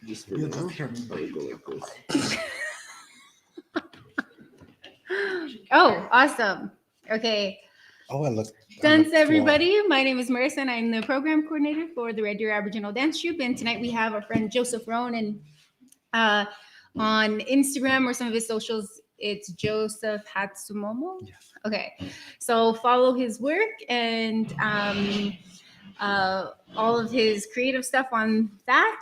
Just for You'll now, just hear me. I would go like this. Oh, awesome. Okay. Oh, I look. Dance, everybody. My name is Marissa, and I'm the program coordinator for the Red Deer Aboriginal Dance Troupe. And tonight we have our friend Joseph Rohn, and on Instagram or some of his socials, it's Joseph Hatsumomo. Yes. Okay, so follow his work and all of his creative stuff on that.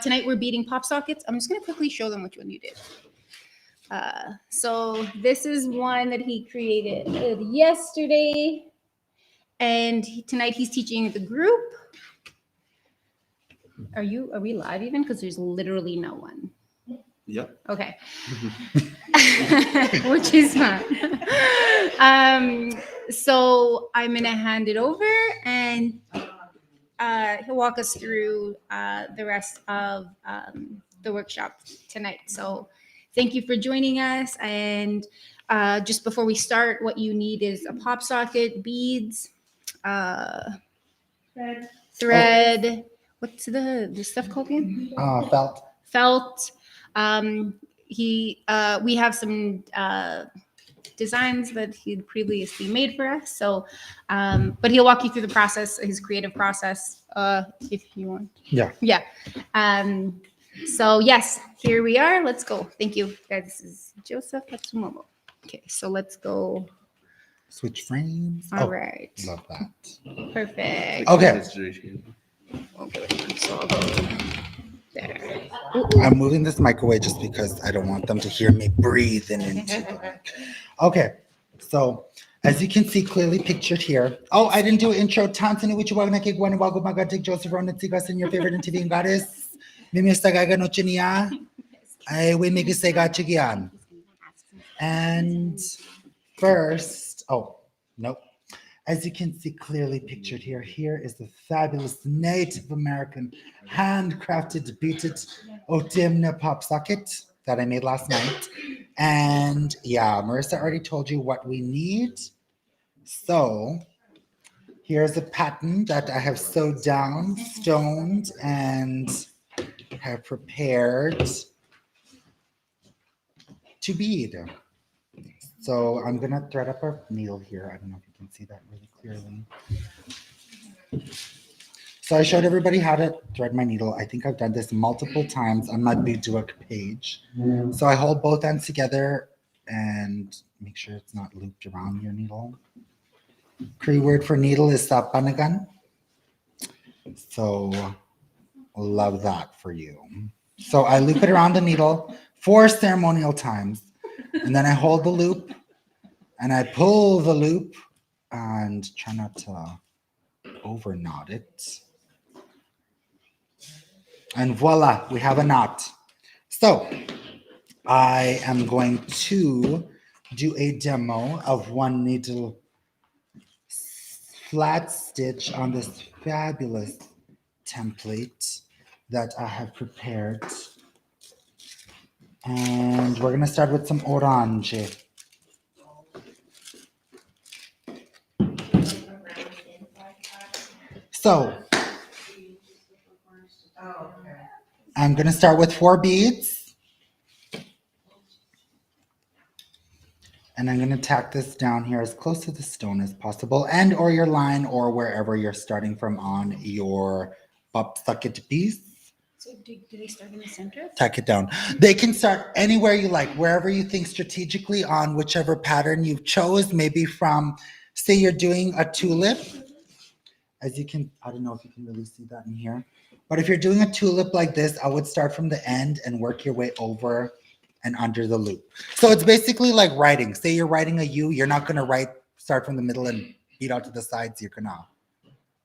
Tonight we're beating pop sockets. I'm just going to quickly show them which one you did. So this is one that he created yesterday, and tonight he's teaching the group. Are we live even? Because there's literally no one. Yep. Okay. Which is fun. So I'm gonna hand it over, and he'll walk us through the rest of the workshop tonight. So thank you for joining us. And just before we start, what you need is a pop socket, beads, thread. What's the stuff called again? Felt. Felt. We have some designs that he'd previously made for us. So, but he'll walk you through the process, his creative process, if you want. Yeah. Yeah. So yes, here we are. Let's go. Thank you, guys. This is Joseph Hatsumomo. Okay, so let's go. Switch frames. All right. Love that. Perfect. Okay. Okay. So I'll go there. I'm moving this mic away just because I don't want them to hear me breathing into the mic. Okay, so as you can see clearly pictured here. Oh, I didn't do an intro. Tanzania, which one I one wago magatik Joseph Ronan Tigas in your favorite interview goddess. Mimi Stagaga no Chinia. I we make a sega chigian. And first, nope. As you can see clearly pictured here, here is the fabulous Native American handcrafted beaded Odimna pop socket that I made last night. And yeah, Marissa already told you what we need. So here's a pattern that I have sewed down, stoned, and have prepared to bead. So I'm gonna thread up our needle here. I don't know if you can see that really clearly. So I showed everybody how to thread my needle. I think I've done this multiple times on my Beaded page. So I hold both ends together and make sure it's not looped around your needle. Cree word for needle is sapanagan. So love that for you. So I loop it around the needle 4 ceremonial times. And then I hold the loop and I pull the loop and try not to over knot it. And voila, we have a knot. So I am going to do a demo of one needle flat stitch on this fabulous template that I have prepared. And we're going to start with some orange. So I'm going to start with 4 beads. And I'm going to tack this down here as close to the stone as possible, and or your line or wherever you're starting from on your pop socket piece. So do they start in the center? Tack it down. They can start anywhere you like, wherever you think strategically on whichever pattern you've chose, maybe from, say you're doing a tulip. As you can, I don't know if you can really see that in here, but if you're doing a tulip like this, I would start from the end and work your way over and under the loop. So it's basically like writing. Say you're writing a U, you're not gonna start from the middle and beat out to the sides. You're gonna,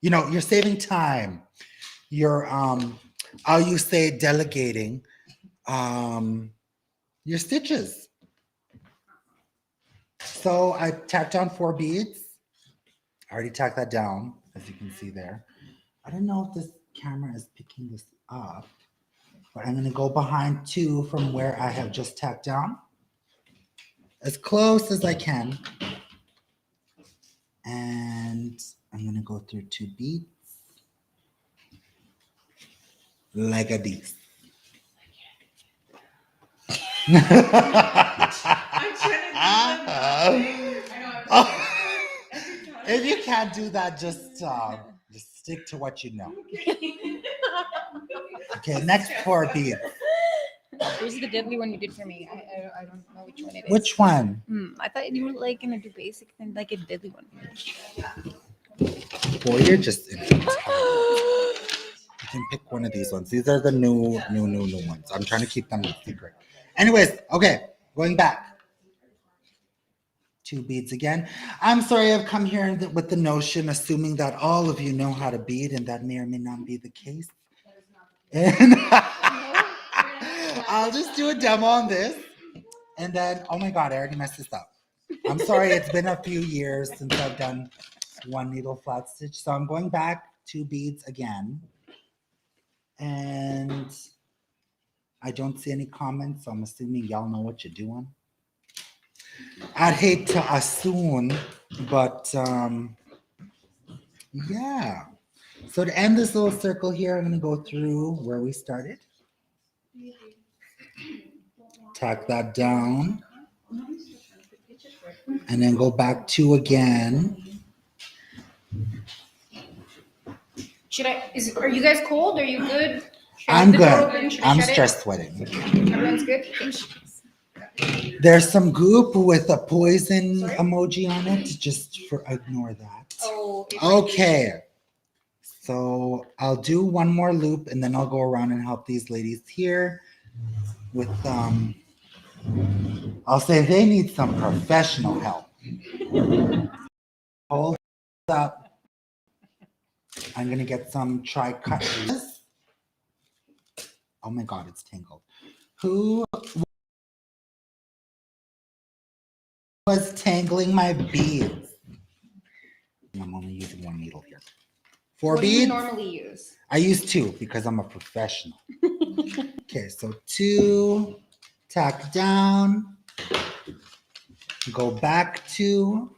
you're saving time. You're, how you say delegating your stitches. So I tacked on 4 beads. I already tacked that down, as you can see there. I don't know if this camera is picking this up, but I'm going to go behind 2 from where I have just tacked down, as close as I can. And I'm going to go through 2 beads. like a this. I'm trying to If you can't do that, just stick to what you know. Okay, next 4 beads. Where's the deadly one you did for me? I don't know which one it is. Which one? I thought you were like gonna do basic and like a deadly one. Boy, you're just infantile. You can pick one of these ones. These are the new ones. I'm trying to keep them secret. Anyways, okay, going back. 2 beads again. I'm sorry I've come here with the notion, assuming that all of you know how to bead, and that may or may not be the case. And I'll just do a demo on this. And then, oh my God, I already messed this up. I'm sorry, it's been a few years since I've done 1 needle flat stitch. So I'm going back 2 beads again. And I don't see any comments, so I'm assuming y'all know what you're doing. I'd hate to assume, but yeah. So to end this little circle here, I'm going to go through where we started. Tack that down. And then go back 2 again. Are you guys cold? Are you good? Should I I'm leave the door good. open? Should I I'm shut it? stress sweating. Everyone's good? There's some goop with a poison emoji on it. Just ignore that. Oh, Okay. So I'll do 1 more loop and then I'll go around and help these ladies here with I'll say they need some professional help. Hold up. I'm gonna get some tri-cut. Oh my God, it's tangled. Who was tangling my beads? I'm only using 1 needle here. 4 what do you beads? normally use? I use 2 because I'm a professional. Okay, so 2, tack down, go back 2,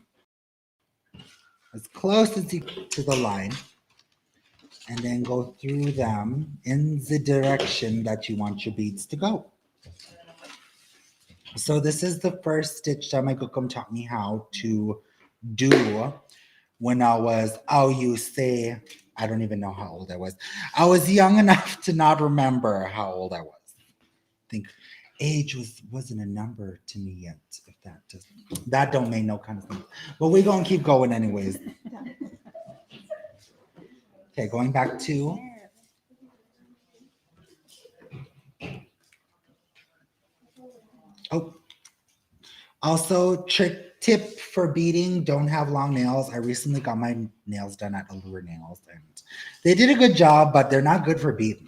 as close as you to the line, and then go through them in the direction that you want your beads to go. So this is the first stitch that my Gookum taught me how to do when I was, I don't even know how old I was. I was young enough to not remember how old I was. I think age wasn't a number to me yet, if that don't make no kind of sense. But we're gonna keep going anyways. Okay, going back 2. Oh, also trick tip for beading, don't have long nails. I recently got my nails done at Allure Nails and they did a good job, but they're not good for beading.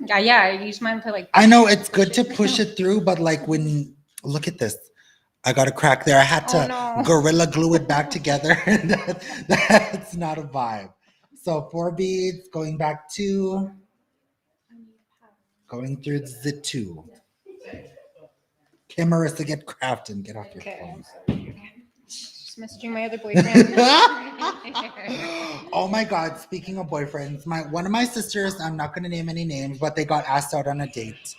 Yeah, I use mine to like. I know it's good to push it through, but like look at this. I got a crack there. I had to gorilla glue it back together. That's not a vibe. So 4 beads, going back 2. Going through the 2. Okay, Marissa, get crafting. Get off your phone. Just messaging my other boyfriend. Oh my God, speaking of boyfriends, one of my sisters, I'm not going to name any names, but they got asked out on a date.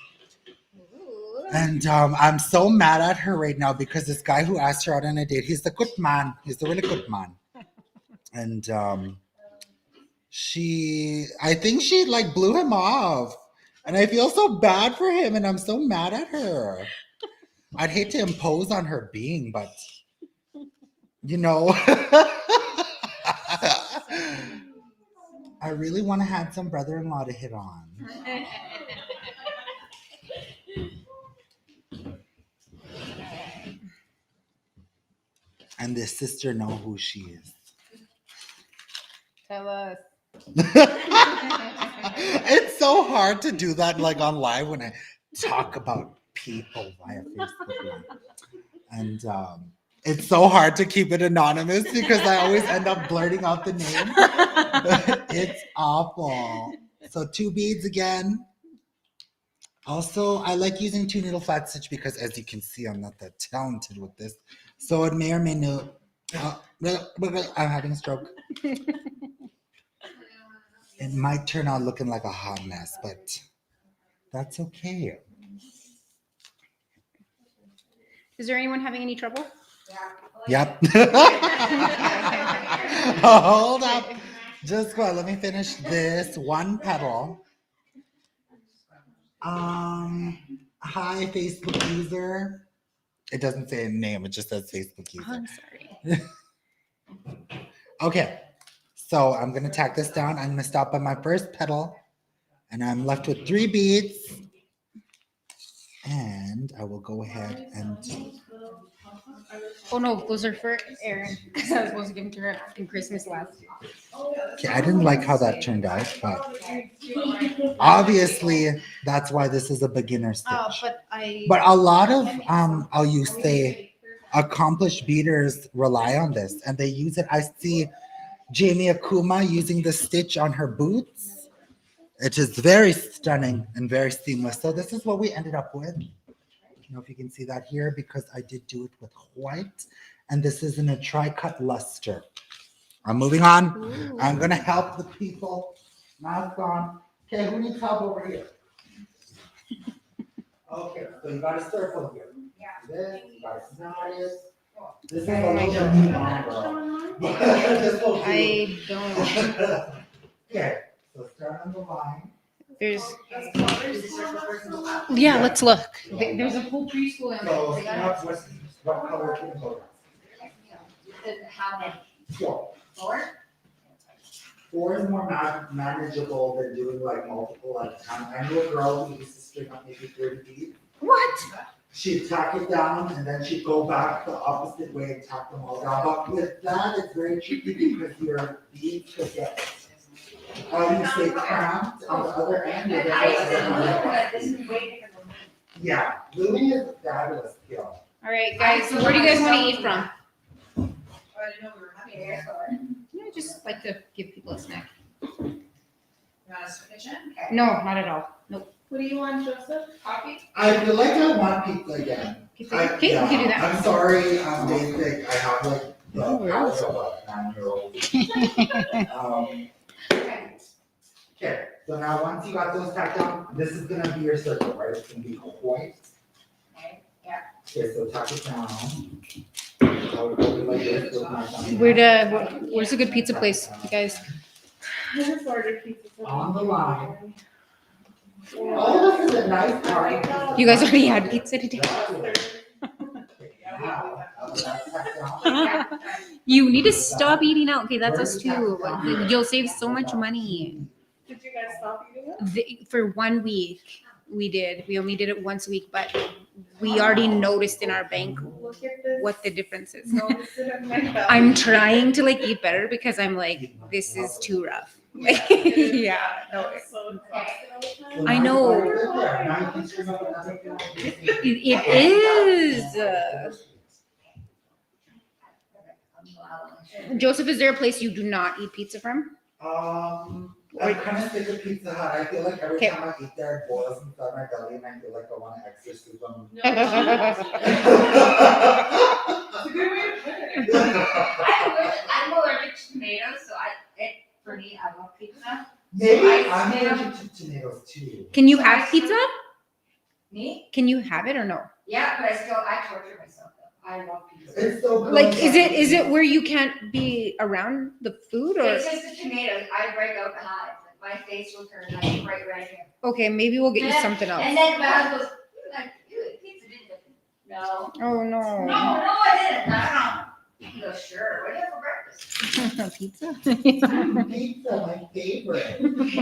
And I'm so mad at her right now because this guy who asked her out on a date, he's a good man. He's a really good man. And I think she like blew him off. And I feel so bad for him and I'm so mad at her. I'd hate to impose on her being, but you know. I really want a handsome brother-in-law to hit on. And this sister know who she is. Tell us. It's so hard to do that like on live when I talk about people via Facebook Live. And it's so hard to keep it anonymous because I always end up blurting out the name. It's awful. So 2 beads again. Also, I like using 2 needle flat stitch because as you can see, I'm not that talented with this. So it may or may not, I'm having a stroke. It might turn out looking like a hot mess, but that's okay. Is there anyone having any trouble? Yep. Hold up. Just go. Let me finish this one petal. Hi, Facebook user. It doesn't say a name. It just says Facebook Oh, user. I'm sorry. Okay. So I'm going to tack this down. I'm going to stop by my first petal. And I'm left with 3 beads. And I will go ahead and... Oh no, those are for Erin. I was supposed to give them to her in Christmas last year. Okay, I didn't like how that turned out, but obviously that's why this is a beginner stitch. But a lot of, I'll use say, accomplished beaders rely on this and they use it. I see Jamie Akuma using the stitch on her boots. It is very stunning and very seamless. So this is what we ended up with. I don't know if you can see that here because I did do it with white. And this is in a tri-cut luster. I'm moving on. Ooh. I'm going to help the people. Mask on. Okay, who needs help over here? Okay, so you got a circle here. This, you got a scenario. This is a little bit longer. This will do. I don't. Okay, so start on the line. There's. Yeah, let's look. There's a whole preschool in So what color can you go? How many? 4. 4? 4 is more manageable than doing like multiple at a time. I knew a girl who used to string up maybe 30 beads. What? She'd tack it down and then she'd go back the opposite way and tack them all down. But with that, it's very tricky because your beads could get, you say cramped on the other end. Or the other This is way different than me. yeah, gluing is a fabulous skill. All right, guys. So where do you guys want to eat from? I didn't know we were having it. Yeah, just like to give people a snack. You want us to kitchen? No, not at all. Nope. What do you want, Joseph? Coffee? I feel like I want pizza again. Pizza? Okay, we can do that. I'm sorry, I'm basic. I have like the No worries. power of a 9-year-old. Okay, so now once you got those tacked down, this is gonna be your circle, right? It's gonna be white. Okay, yeah. Okay, so tack it down. I would hold it like this with my thumb. Where's a good pizza place, you guys? I just ordered pizza. On the line. Oh, this is a nice party. You guys already had pizza today. Now, that's tacked down. You need to stop eating out. Okay, that's us too. You'll save so much money. Did you guys stop eating it? For 1 week, we did. We only did it once a week, but we already noticed in our bank Look at this. what the difference is. Notice it in my belly. I'm trying to like eat better because I'm like, this is too rough. Yeah, no. So So I now know. you got it there. Now you can string up another one. It is. Joseph, is there a place you do not eat pizza from? I'm kind of sick of Pizza Hut. I feel like every Okay. time I eat there, it boils inside my belly, and I feel like I want to exorcism. It's a good way to put it. I'm allergic to tomatoes, so for me, I love pizza. Maybe I I'm stand up- allergic to tomatoes too. Can you have pizza? Me? Can you have it or no? Yeah, but I torture myself though. I love pizza. It's so good. Like, is it where you can't be around the food or? It's just the tomatoes. I break out the hives. Like my face will turn like bright red here. Okay, maybe we'll get you something And else. then my husband goes, you ate pizza, didn't you? No. Oh No, no. I didn't. No. He goes, sure. What do you have for breakfast? Pizza? Pizza, my favorite.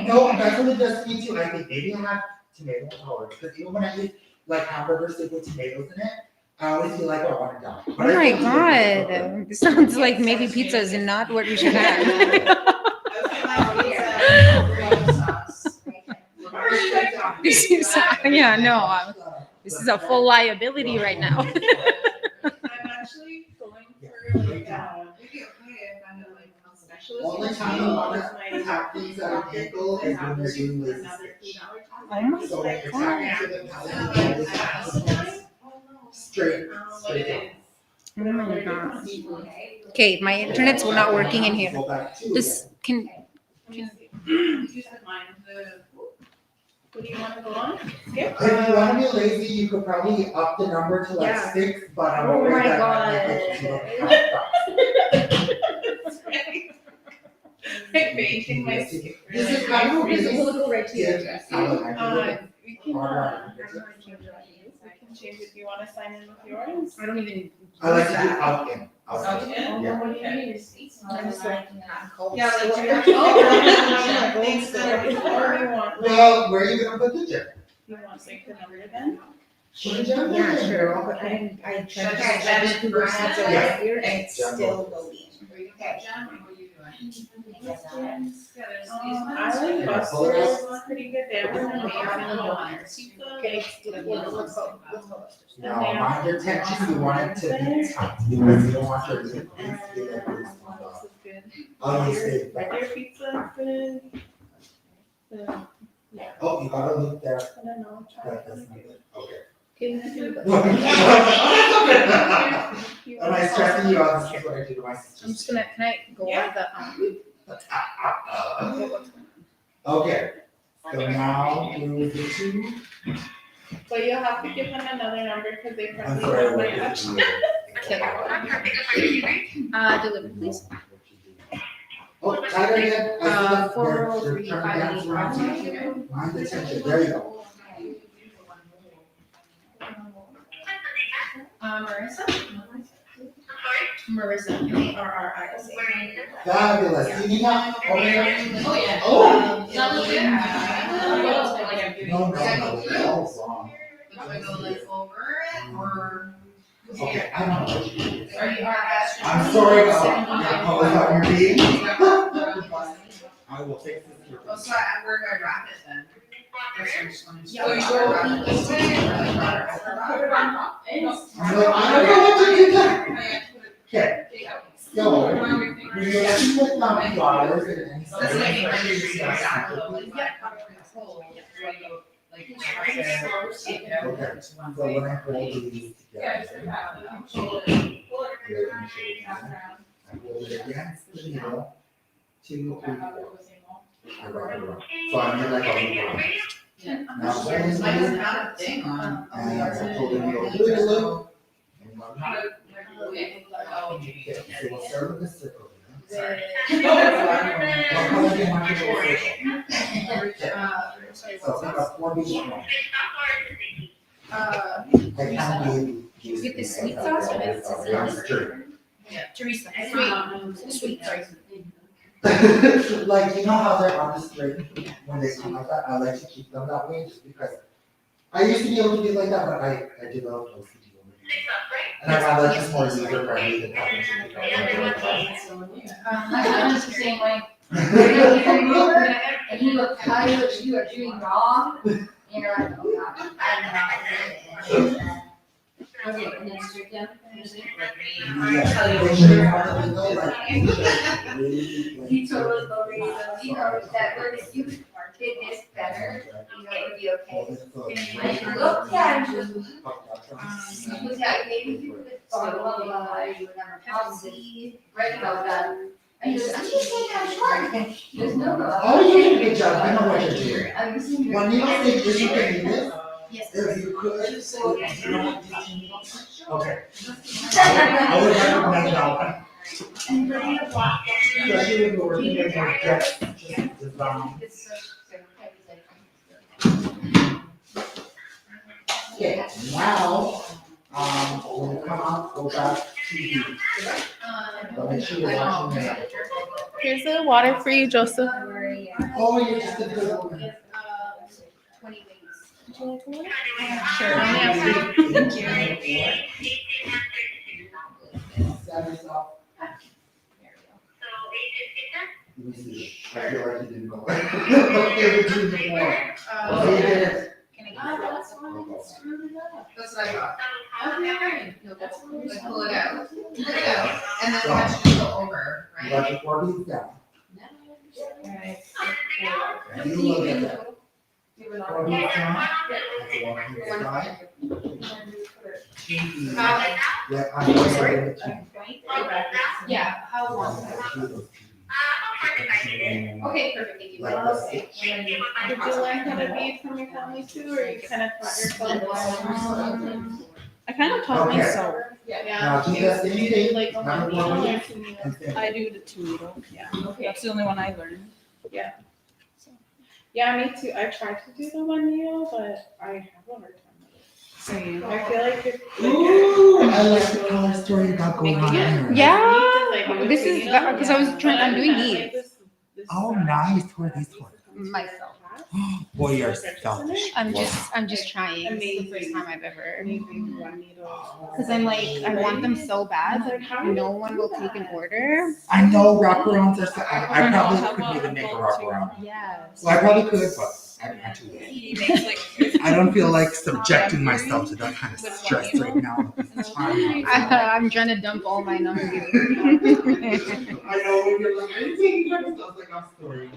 No, that's what it does to me too. I think maybe I have tomato intolerance because even when I eat like hamburgers with tomatoes in it, I always feel like I want to die. Oh my god. This sounds like maybe pizza is not what you should have. This is, yeah, no. This is a full liability right now. I'm actually going for like a specialist. Only time you want to tap things at an angle is when you're doing lazy stitch. Oh my So when you're tapping to the palette, straight in. Oh my god. Okay, my internet's not working in here. Go back to This can. You said mine. What do you want to go on? Skip? If you want to be lazy, you could probably up the number to like Yeah. 6, but I'm Oh afraid my that God. might make it too much. Like changing my skip. This is kind of We'll really go right to your address. I would like to We can, Alright. we can change it. Do you want to sign in with yours? I don't even. I like to do out in. Out in? Yeah. What do you mean? I'm just like, Yeah, like so- you have to. Oh, things that or you want, Well, where are you gonna put the gym? you want like the number then? Put the gym Yeah, in. sure, but I tried Should I to try search that Google first? Maps Yeah. over here and it's Yeah. still loading. Okay, John, what are you doing? I like Buster's, pretty good there. Okay, let's do that. Yeah, let's go. Now, mind your tension, you want it to be tight, because you don't want your meat to be like this. This is good. I'll just say, Your pizza is good. oh, you gotta look there. I don't know. That's not good. Okay. Am I stressing you out? This is what I do to my I'm sisters. just gonna, can I go Yeah. over Okay, so now move the 2. But you'll have to give them another number because they I'm probably sorry, have what like did a. the, deliver, please. Oh, tighter again. I see that. 403, You're turning down around. 580. Mind the tension, there you go. Marissa? Marissa, M-A-R-R-I-S-A. Fabulous. You need help? Oh, yeah. Oh! Is that legit? No, that was wrong. Do I go like over it or? Okay, I don't know. Are you asking? I'm sorry about calling out your name. I will fix this here. Oh, so where do I drop it then? Yeah, Oh, you go go over. this way or? Put it on top. I'm like, I don't know what to do that. Okay, so, we're going to put down flowers and That's like a hundred stuff. years ago. Okay, so when I hold these together, I hold it against the needle, 2, 3, 4. I write it around. So I made like a loop around. Now hold this I just needle, found a thing on. and I pull the needle through the loop. And one more. Okay. Okay, so we'll start with the circle. The- What color do you want to go with? So we got 4 beads wrong. Uh, I can't believe you get the sweet sauce or the the Teresa, sweet, sorry. Like, you know how they're on the string when they come like that? I like to keep them that way just because I used to be able to be like that, but I developed OCD over the years. And I found that just more user friendly than having to I'm just the same way. be. And you look tired, you are doing wrong. And you're like, oh god, I'm not. Okay, and then straight down. Yeah, they should have to go like, really, like- You totally believe, you know, that word, if you did this better, you know, it would be okay. And you look at it, look at maybe you could bottle of, policy, right about that. And he goes, I'm just saying I'm short. He goes, no. Oh, you're doing a good job, I know what you're doing. I'm just. When you don't think this, you can do this, Yes. if you could, so, you know, okay. I would recommend that one. Especially when we're working with our guests, just design. Okay, now, when you come out, go back to you. But make sure you're watching that. Here's the water for you, Joseph. Oh, you're just a good woman. 20 wings. Sure. Thank you. Stand yourself. Let me see. I feel like you didn't know. Okay, we do more. Okay, you did it. Can I get That's what I got. Okay. No, that's. Like pull it out, and then watch it go over, You right? got your 4 beads down. Alright. You look at that. 4 beads down. That's one on the side. 2 beads. Yeah, I'm going to give it to you. Yeah, how long? Okay. Okay, perfect, thank you. Like Okay. this. Did you learn how to bead from your family too, or you kind of taught yourself? I kind of taught Okay. myself. Now do the same Do you do thing. like a Number one one, needle or two needles? I do the 2 needle. Yeah, Okay. that's the only one I learned. Yeah, me too. I tried to do the one needle, but I have a hard time with it. Same. I feel like it's Ooh, I like the color story you got going on here. Yeah, this is because I was trying. I'm doing these Oh, nice. Who are these for? myself. Boy, you're selfish. I'm just trying. It's the first time I've ever. Amazing one needle. Because I'm like, I want them so bad, but no one will take an order. I know wraparounds are so, I probably couldn't even make a wraparound. Yes. Well, I probably could, but I'm too late. He makes like I don't feel like subjecting myself to that kind of stress right now. I'm trying to dump all mine on you. I know when you're like, I'm taking myself like I'm story.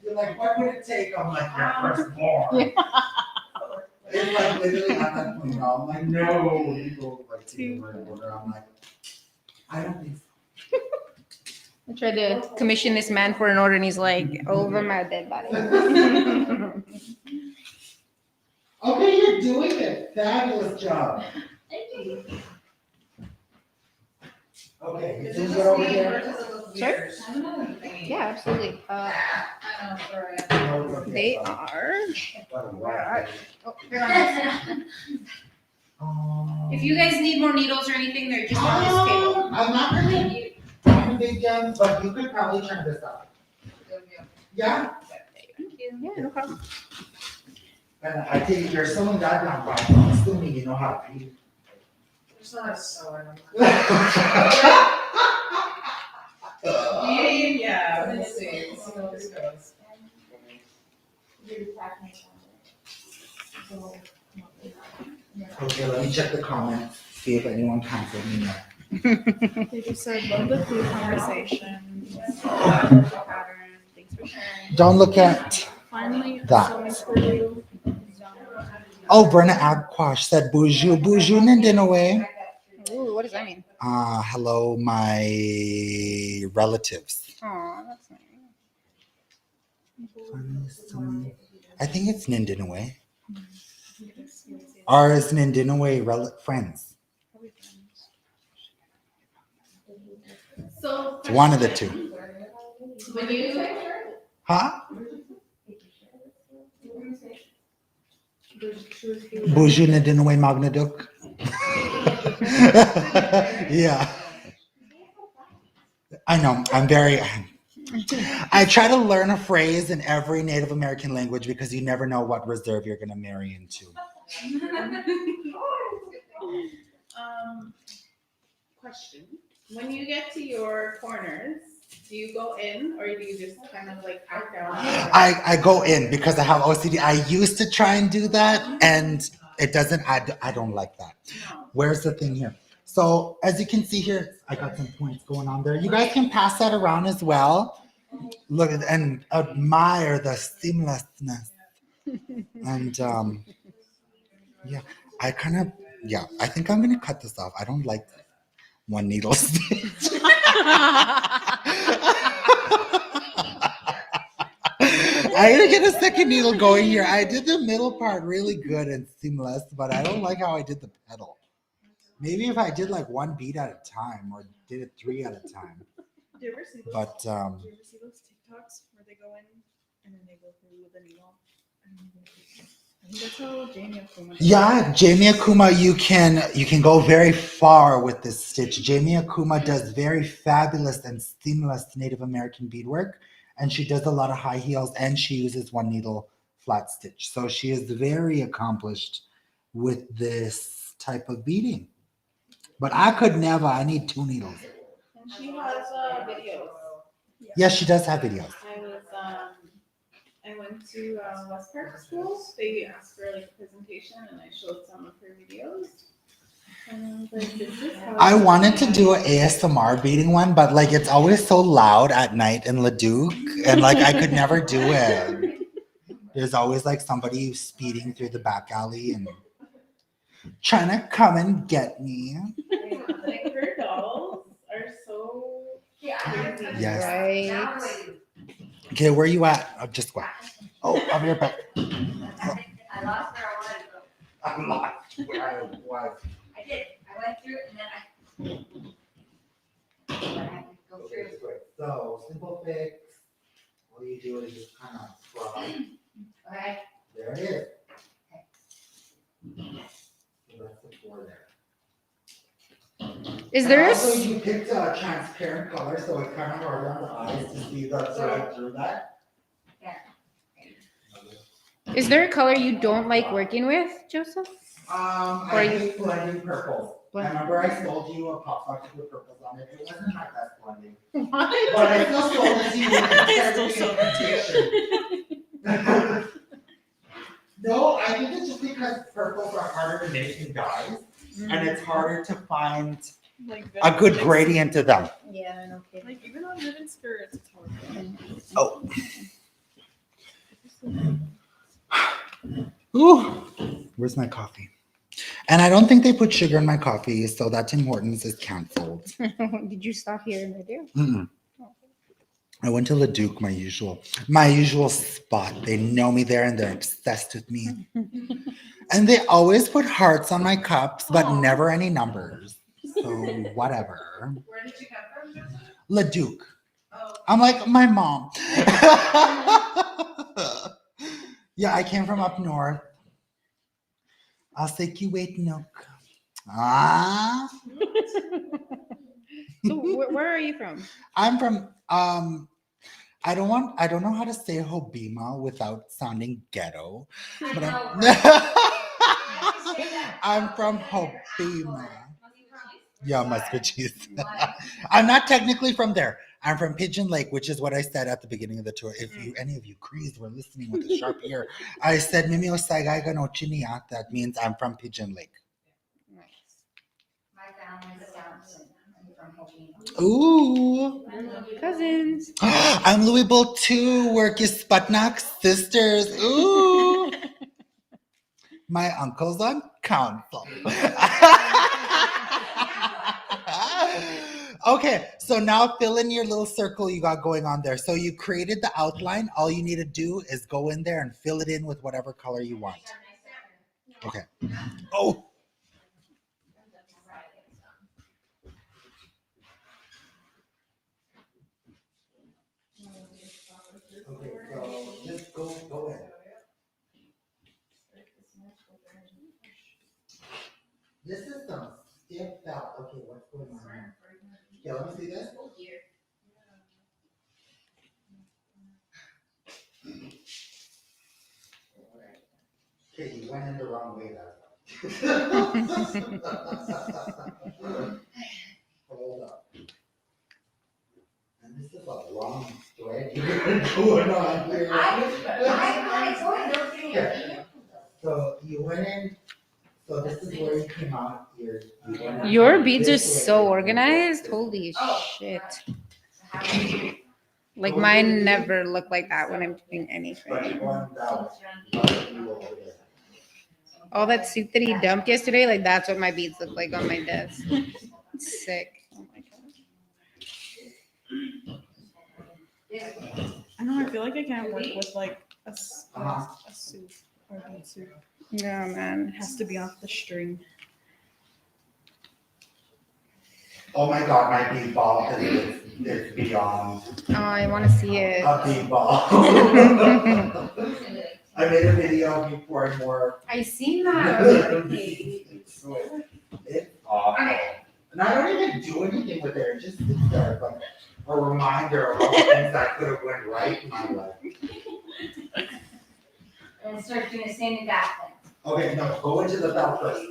You're like, what would it take? I'm like, your firstborn. It's like literally at that point now. I'm like, no, you go like take the right order. I'm like, I don't think so. I tried to commission this man for an order, and he's like, over my dead body. Okay, you're doing it. Fabulous job. Okay, you doing good over here? Sure. Yeah, absolutely. They are. If you guys need more needles or anything, they're just on this table. I'm not really a big gun, but you could probably turn this up. Yeah? Yeah, no problem. And I think you're so in goddamn right. I'm assuming you know how to beat. Yeah, we'll see. We'll see how this goes. Okay, let me check the comments, see if anyone canceled me yet. They just said, love the food conversation. Pattern. Thanks for sharing. Don't look at Finally, that. sewing for you. Oh, Brenna Agquash said bonjour, bonjour, Nindinaway. Ooh, what does that mean? Hello, my relatives. Aw, that's nice. I think it's Nindinaway. Or is Nindinaway friends? So It's one of the two. when you Huh? Bonjour, Nindinaway Magnaduk. Yeah. I know. I try to learn a phrase in every Native American language because you never know what reserve you're going to marry into. Question. When you get to your corners, do you go in or do you just kind of like act down? I go in because I have OCD. I used to try and do that and it doesn't, I don't like that. No. Where's the thing here? So as you can see here, I got some points going on there. You guys can pass that around as well. Look at and admire the seamlessness. And yeah, I think I'm gonna cut this off. I don't like one needle stitch. I'm gonna get a second needle going here. I did the middle part really good and seamless, but I don't like how I did the pedal. Maybe if I did like one bead at a time or did it 3 at a time. Do you ever see those? But Do you ever see those TikToks where they go in and then they go through with a needle? I think that's how Jamie Akuma. yeah, Jamie Akuma, you can go very far with this stitch. Jamie Akuma does very fabulous and seamless Native American beadwork, and she does a lot of high heels, and she uses one needle flat stitch. So she is very accomplished with this type of beading. But I could never. I need 2 needles. And she has videos. Yes, she does have videos. I went to West Park School. They asked for like a presentation, and I showed some of her videos. And I was like, this is how I wanted to do an ASMR beading one, but like it's always so loud at night in Leduc, and like I could never do it. There's always like somebody speeding through the back alley and trying to come and get me. Like her dolls are so Yes. Right. Okay, where you at? Oh, just go. Oh, I'll be right back. I lost where I wanted to go. I'm lost where I was. I did. I went through and then I had to go Okay, through. just wait. So, simple fix. All you do is just kind of scrub. Okay. There it is. So that's the floor there. Is there a Also, s- you picked a transparent color, so it's kind of hard on the eyes to see the thread through that. is there a color you don't like working with, Joseph? I hate blending purples. Blend- Remember I sold you a pop box with purples on it? It wasn't my best blending. But I still sold it to you with the No, I think it's just because purples are harder to make in dyes, and it's harder to find Like a good gradient to them. Yeah, no kidding. Like even on ribbon skirts, it's hard. Oh. Ooh, where's my coffee? And I don't think they put sugar in my coffee, so that Tim Hortons is canceled. Did you stop here in the deal? Mm-mm. I went to Leduc, my usual spot. They know me there and they're obsessed with me. And they always put hearts on my cups, but never any numbers. So whatever. Where did you come from? Leduc. Oh, I'm like my mom. Yeah, I came from up north. I'll take you wait milk. Ah. So where are you from? I'm from I don't know how to say Hobima without sounding ghetto. But I'm from Hobima. Yeah, Muscatcheese. I'm not technically from there. I'm from Pigeon Lake, which is what I said at the beginning of the tour. If you any of you Crees were listening with a sharp ear, I said Mimi Osaiga no Chiniat. That means I'm from Pigeon Lake. Nice. My family's Samson. I'm from Hobino. Ooh. Cousins. I'm Louisville too. Work is Sputnik sisters. Ooh. My uncle's on council. Okay, so now fill in your little circle you got going on there. So you created the outline. All you need to do is go in there and fill it in with whatever color you want. Okay. Oh. Okay, so just go in. This is some stiff belt. Okay, what's going on here? Yeah, let me see this. Okay, you went in the wrong way there. Hold up. And this is a long thread going on here. I told you, don't give me a So you went in. So this is where you came out here. Your beads are so organized. Holy shit. Like mine never look like that when I'm doing anything. All that soup that he dumped yesterday, like that's what my beads look like on my desk. It's sick. Oh my god. I know. I feel like I can't work with like a soup or a bead soup. Yeah, man. It has to be off the string. Oh my god, my bead ball is beyond Oh, I want to see it. a bead ball. I made a video before and more. I seen that. It's awful. And I don't even do anything with it. It just sits there like a reminder of all the things that could have went right in my life. And start doing the same exact thing. Okay, no, go into the belt first.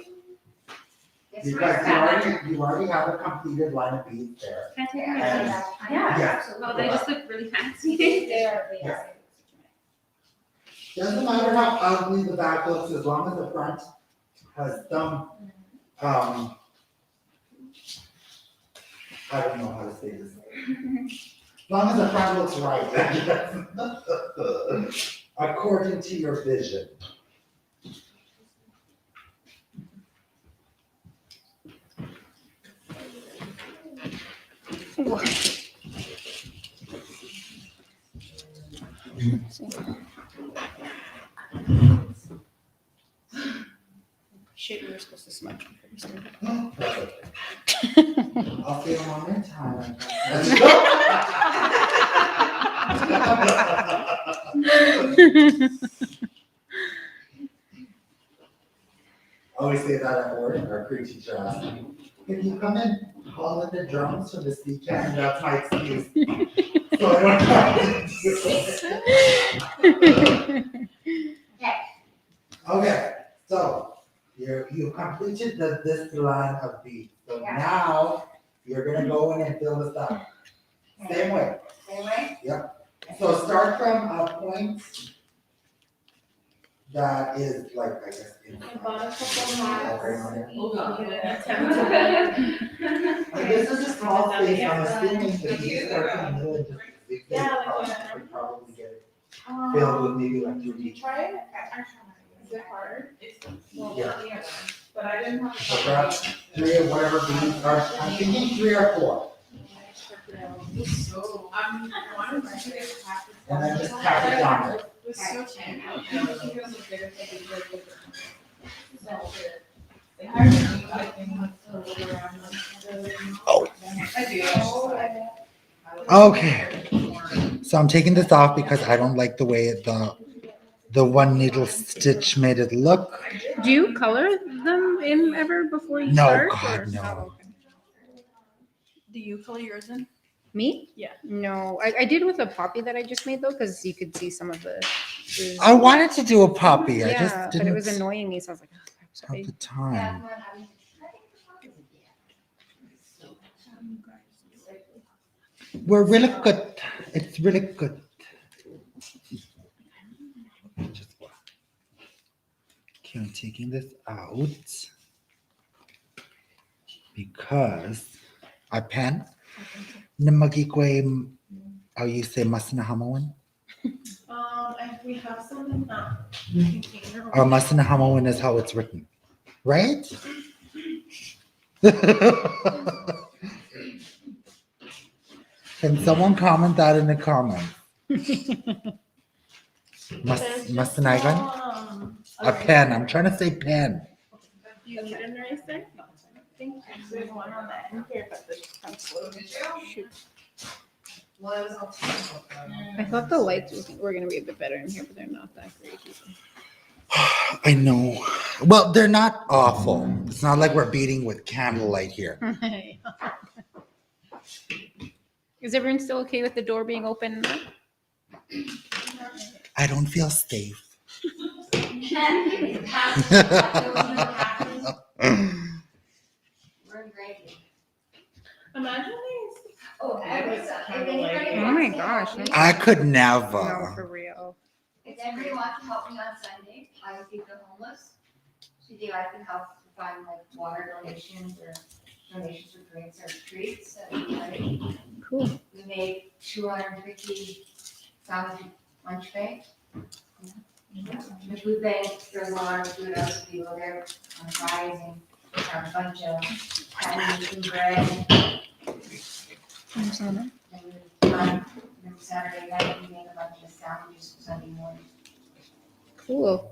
It's Because right. you already have a completed line of beads there. Can I take my And- back? Yeah. oh, they just look really fancy. They are. Yeah. Doesn't matter how ugly the back looks, as long as the front has some, I don't know how to say this. As long as the front looks right, according to your vision. Shit, we were supposed to smudge before we started. I'll see you one more time. I always say that at work, our crew teacher asked me, can you come and call in the drums for this weekend? And that's my excuse. So I don't have to do it. Okay, so you completed this line of beats. So Yeah. now you're gonna go in and fill this up. Same way. Same way? So start from a point that is like, I guess. I bought a couple hats. Like, this is a small space, I'm assuming that you start from the middle and just zigzag Yeah, like, across, yeah. you could probably get it filled with maybe like 2 Did you try it? Is it hard? Well, Yeah. But I didn't have. So grab 3 or whatever beats are, I'm thinking 3 or 4, I'm wanting to do it. and then just tap it down there. It was so cheap. I think it was a bigger thing. They hired me, I think, to live around them. Oh. I do. Okay. So I'm taking this off because I don't like the way the one needle stitch made it look. Do you color them in ever before you No, start? God, or- no. Oh, okay. Do you color yours in? Me? Yeah. No, I did with a poppy that I just made though, because you could see some of the. I wanted to do a poppy, I Yeah, just but didn't it was annoying me, so I was like, oh, crap, have sorry. the time. We're really good. It's really good. Okay, I'm taking this out because a pen. Namagikwe, how you say masanahamoan? We have some in that container. Or masanahamoan is how it's written, right? Can someone comment that in the comments? Masanagan? A pen. I'm trying to say pen. You need an eraser? No, I think there's one on the end here, but the pencil. Shoot. I thought the lights were gonna be a bit better in here, but they're not that great. I know. Well, they're not awful. It's not like we're beating with candlelight here. Is everyone still okay with the door being open? I don't feel safe. Imagine these. Oh, Oh my gosh. no- I could No, never. for real. If anybody wants to help me on Sunday, I will feed the homeless. Today I can help find like water donations or donations for drinks or treats. That'd be great. Cool. We made 250 sandwich lunch bags. If we've been through a lot of food, else people there on Fridays and have a bunch of patties and bread. And then Saturday night, we made a bunch of sandwiches for Sunday morning. Cool.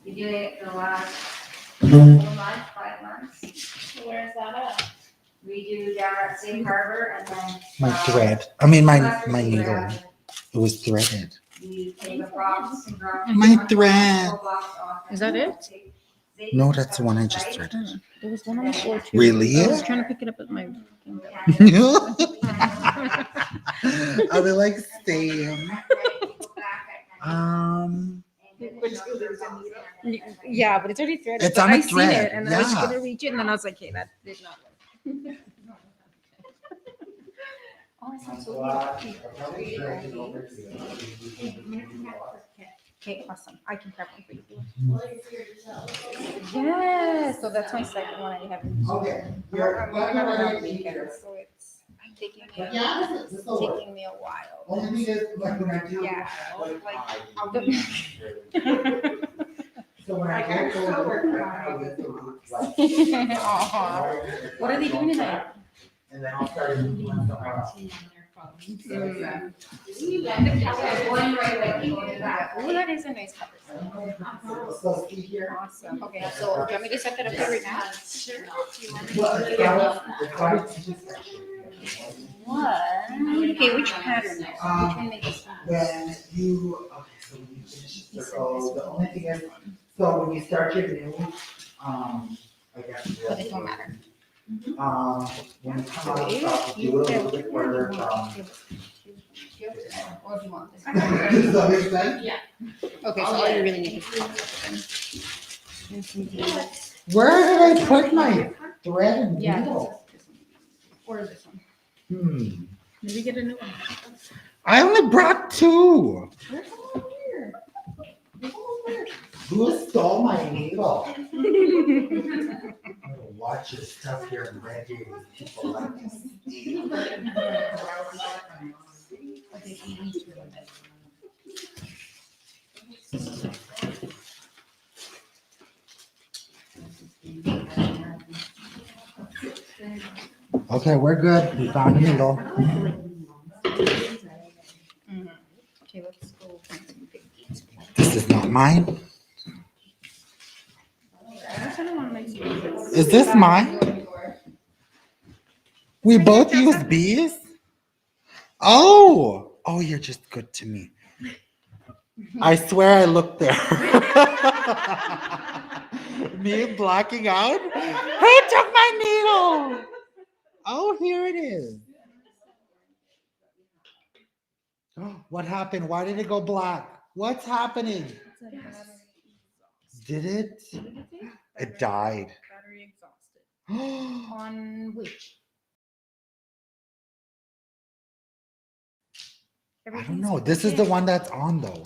Been doing it for the last 4 months, 5 months. Where's that at? We do down at Safe Harbor and then. My thread. I mean, my after we needle. grab It was threaded. We take a box and drop. My thread. whole box off. Is that it? No, that's the one I just threaded. There was one on the floor too. Really? I was trying to pick it up with my. I would like same. Yeah, but it's already threaded. It's but on a I seen thread, it, and I was yeah. gonna reach it, and then I was like, "Hey, that did not work." Okay, awesome. I can prep one for you. Yes, so that's my second one. I haven't. Okay. I'm gonna have it on the weekend, so it's taking me a while. Only because like when I do. Yeah. I'll do. So when I go to work, I get the Aw. What are they doing tonight? And then I'll start doing somewhere else. One right away, people do that. Oh, that is a nice color. So see here. Awesome. Okay, so do you want me to set that up here right now? What? Okay, which pattern? Which one makes When you, okay, so when you finish the circle, the only thing is, so when you start your new, I guess. But it don't matter. When you come out of stop, do it a little bit further from. Or do you want this? Does that make sense? Okay, so all you really need is. Where did I put my thread and Yeah. needle? Or this one. Maybe get a new one. I only brought two. There's one over here. Who stole my needle? I'm gonna watch your stuff here and ready. People like to steal. Okay, we're good. We found a needle. Okay, let's go. This is not mine. That's another one makes sense. Is this mine? We both use bees? Oh, you're just good to me. I swear I looked there. Me blacking out? Who took my needle? Oh, here it is. What happened? Why did it go black? What's happening? Did it? It died. Battery exhausted. On which? I don't know. This is the one that's on though.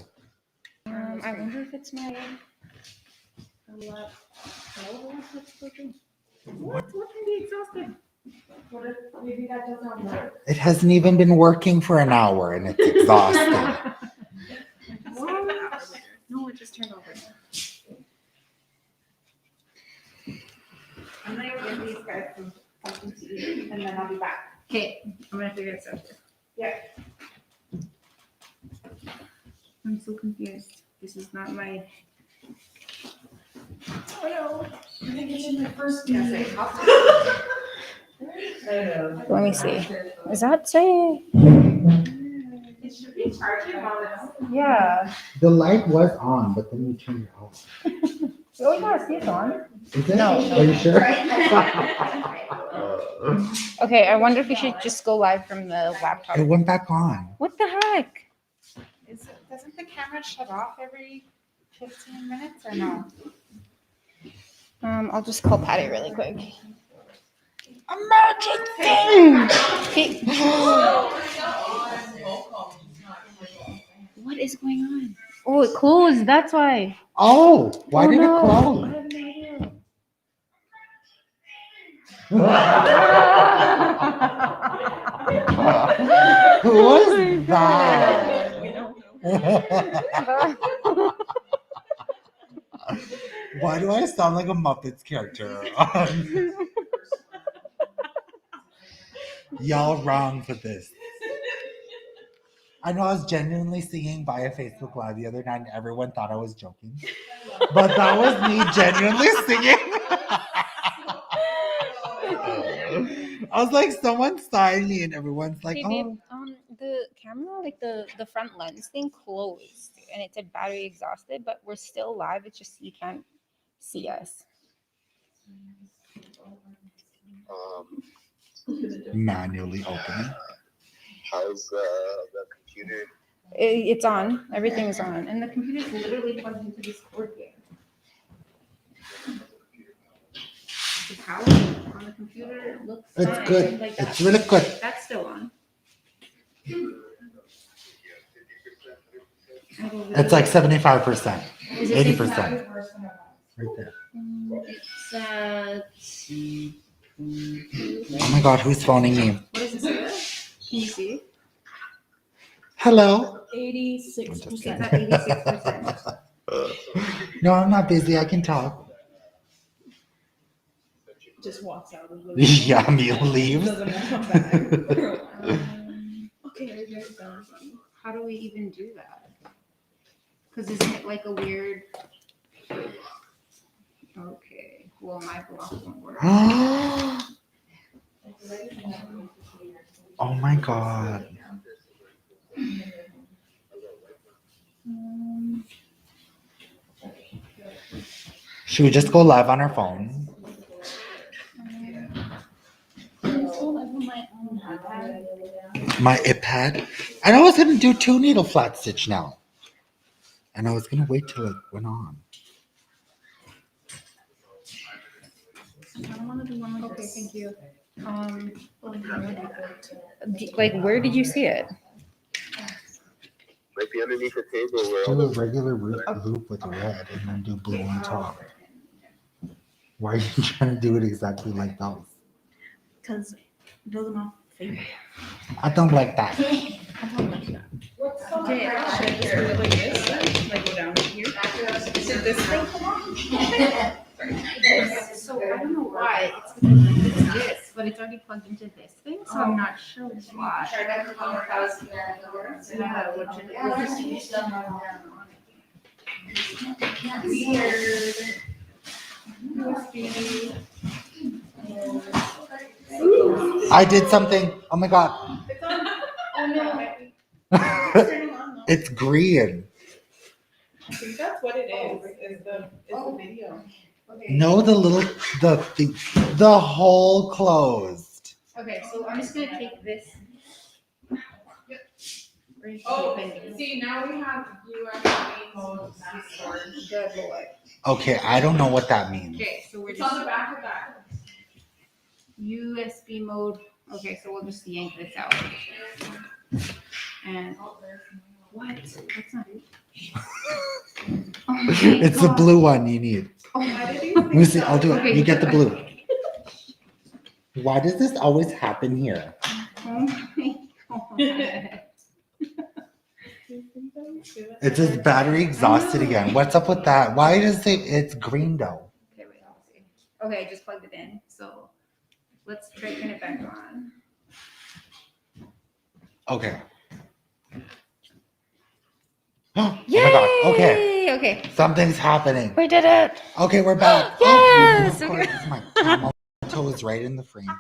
I wonder if it's my. What can be exhausted? What if maybe that doesn't work? It hasn't even been working for an hour and it's exhausted. No, it just turned over. I'm gonna go get these guys something to eat and then I'll be back. Okay, I'm gonna figure this out. Yeah. I'm so confused. This is not my. Oh no. I think it's in my first Let me see. Is that say? It should be charging while it's. Yeah. The light was on, but then you turned it off. Oh yeah, see it's on. Is it? No. Are you sure? Okay, I wonder if we should just go live from the laptop. It went back on. What the heck? Doesn't the camera shut off every 15 minutes or no? I'll just call Patty really quick. Emergency! Okay. What is going on? Oh, it closed. That's why. Oh, why did no. it I close? have no idea. Who was that? Why do I sound like a Muppets character? Y'all wrong for this. I know I was genuinely singing by a Facebook Live the other night and everyone thought I was joking. But that was me genuinely singing. I was like, someone's sighing me and everyone's like, Hey, oh. babe, the camera, like the front lens thing closed and it said battery exhausted, but we're still live. It's just you can't see us. Manually opening. How's the computer? It's on. Everything's on. And the computer's literally plugged into this cord here. The power on the computer looks It's fine. good. Like It's really good. That's still on. It's like 75%. Is it 80%. Right there. It's Oh my God, who's phoning me? what is this? Can you see? Hello? 86%. It's at 86%. No, I'm not busy. I can talk. Just walks out of the Yeah, me leaves. Doesn't want to come back. How do we even do that? Because isn't it like a weird? Okay. Well, my block won't work. Oh my God. Should we just go live on our phone? My iPad. And I was gonna do 2 needle flat stitch now. And I was gonna wait till it went on. I don't want to do one like this. Thank you. Like, where did you see it? Might be underneath the table where all Do a the regular loop with red and then do blue on top. Why are you trying to do it exactly like those? Because those are my favorite. I don't like that. Okay, should I just do it like this? Like go down to here? Should this thing come off? So I don't know why. It's because it's this, but it's already plugged into this thing, so I'm not sure why. I did something. Oh my God. It's on. Oh no. It's turning on though. It's green. I think that's what it is the video. No, the hole closed. Okay, so I'm just gonna take this. Oh, see, now we have USB mode storage. Good lord. Okay, I don't know what that means. Okay, so we're It's on just the back of that. USB mode. Okay, so we'll just yank this out. And what? That's not it. Oh my It's the God. blue one you need. Oh Why my did you Let me see. I'll do it. Okay. You get the blue. Why does this always happen here? God. It says battery exhausted again. What's up with that? Why does it's green though? Okay, wait, I'll see. Okay, I just plugged it in. So let's try turn it back on. Okay. Oh my God. Okay. Okay. Something's happening. We did it. Okay, we're back. Yes! Oh, of course, my camel toe is right in the frame.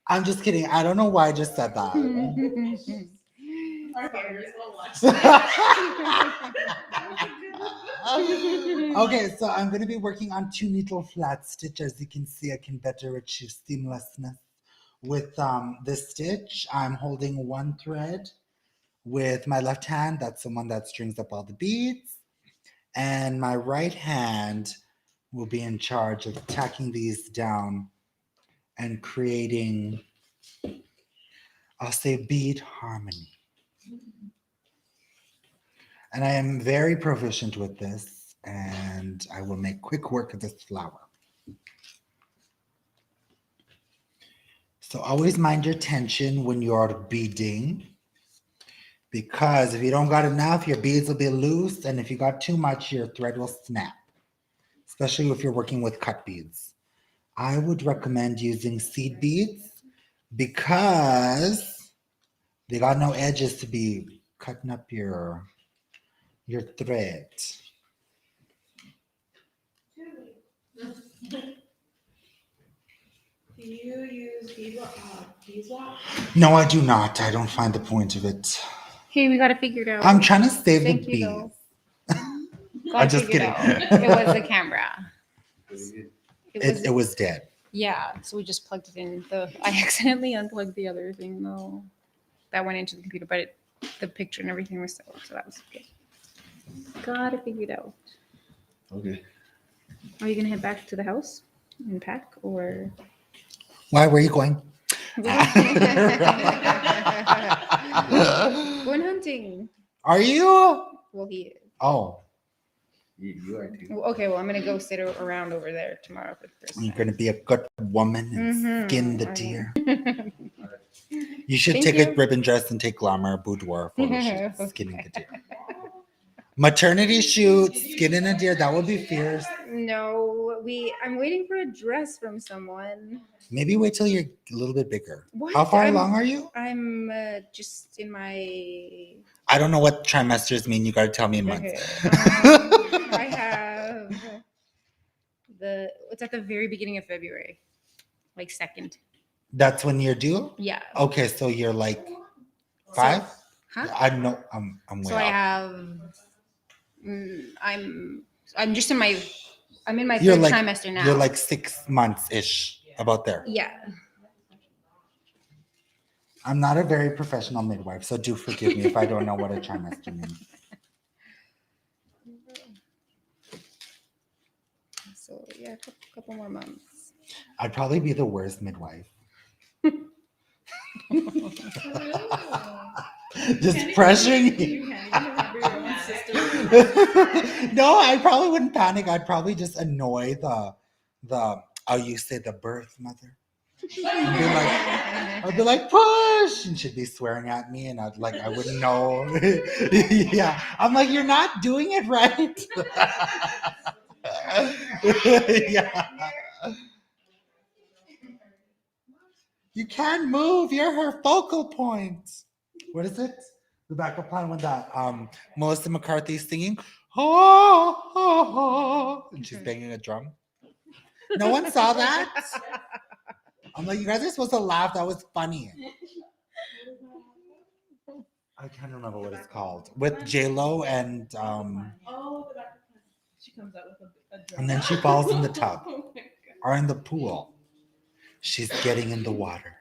I'm just kidding. I don't know why I just said that. Our viewers will watch. Okay, so I'm going to be working on 2 needle flat stitch. As you can see, I can better achieve seamlessness with this stitch. I'm holding 1 thread with my left hand. That's the one that strings up all the beads. And my right hand will be in charge of tacking these down and creating, I'll say, bead harmony. And I am very proficient with this, and I will make quick work of this flower. So always mind your tension when you're beading, because if you don't got enough, your beads will be loose, and if you got too much, your thread will snap, especially if you're working with cut beads. I would recommend using seed beads because they got no edges to be cutting up your thread. Do you use beeswax? No, I do not. I don't find the point of it. Hey, we got it figured out. I'm trying to save Thank the you, bees. though. I'm Got it just figured kidding. out. It was the camera. It was dead. Yeah, so we just plugged it in. I accidentally unplugged the other thing though. That went into the computer, but the picture and everything was still, so that was good. Got it figured out. Okay. Are you gonna head back to the house and pack, or? Why? Where are you going? Going hunting. Are you? Well, he is. Oh, You are too. Well, okay, well, I'm gonna go sit around over there tomorrow for the first you're time. going to be a good woman and Mhm, skin the I deer. know. You should Thank take you. a ribbon dress and take glamour boudoir photo shoot, skinning the deer. Maternity shoot, skin in a deer, that would be fierce. No, I'm waiting for a dress from someone. Maybe wait till you're a little bit bigger. What? How far along are you? I'm just in my. I don't know what trimesters mean. You got to tell me in months. I have it's at the very beginning of February, like 2nd. That's when you're due? Yeah. Okay, so you're like 5? Huh? I know I'm way So I off. have. I'm just in my. I'm in my You're third like- trimester now. You're like 6 months ish, about there. Yeah. I'm not a very professional midwife, so do forgive me if I don't know what a trimester means. So yeah, a couple more months. I'd probably be the worst midwife. Just pressuring you. You can't even remember your own sister. No, I probably wouldn't panic. I'd probably just annoy you say the birth mother. I'd be like, push, and she'd be swearing at me, and I wouldn't know. Yeah, I'm like, you're not doing it right. Yeah. You can't move. You're her focal point. What is it? The backup plan with that. Melissa McCarthy singing. Oh, oh, oh, and she's banging a drum. No one saw that. I'm like, you guys are supposed to laugh. That was funny. I can't remember what it's called. With J-Lo and Oh, the back. She comes out with a drum. and then she falls in the tub Oh my God. or in the pool. She's getting in the water.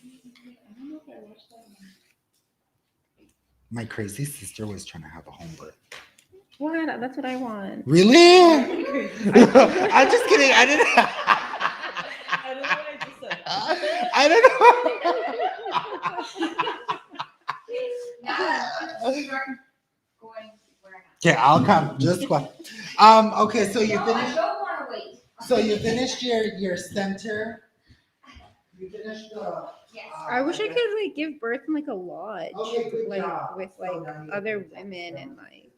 I don't know if I watched that one. My crazy sister was trying to have a home birth. What? That's what I want. Really? I'm just kidding. I didn't. I don't know what I just said. I don't know. Okay, I'll come. Just one. Okay, so you No, I finished. don't wanna wait. So you finished your center. You finished the. Yes. I wish I could like give birth in like a lodge, Okay, good like job. with So like now you- other women and like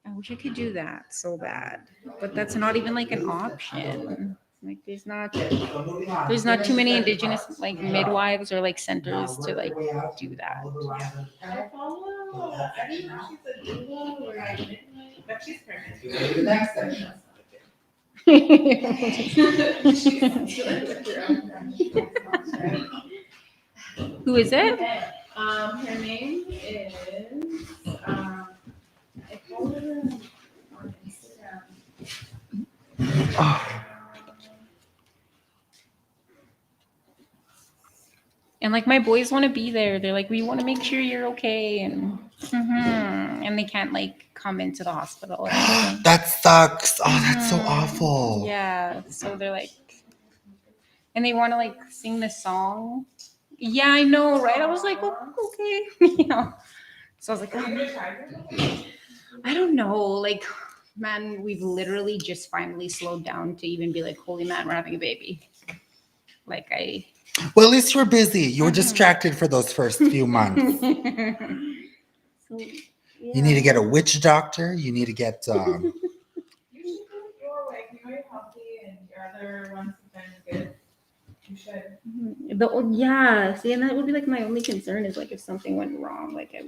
I wish I could do that so bad, but that's not even like an option. Like there's not too many indigenous like midwives or like centers to like do that. I follow. I didn't know she's a doula or a midwife, but she's pregnant. The next section. Who is it? Her name is, I follow her on Instagram. And like my boys want to be there. They're like, we want to make sure you're okay, and and they can't like come into the hospital. Or anything. That sucks. Oh, that's so Mhm. awful. Yeah, so they're like, and they want to like sing the song. Yeah, I know, right? I was like, well, okay, you know. So I was like, oh, man. I don't know, like, man, we've literally just finally slowed down to even be like, holy man, we're having a baby. Like Well, at least you were busy. You were Mhm. distracted for those first few months. So, You need to get a witch doctor. You need to get. You should do your way. You know you're healthy and your other ones have been good. You should. Yeah, see, and that would be like my only concern is like if something went wrong, like I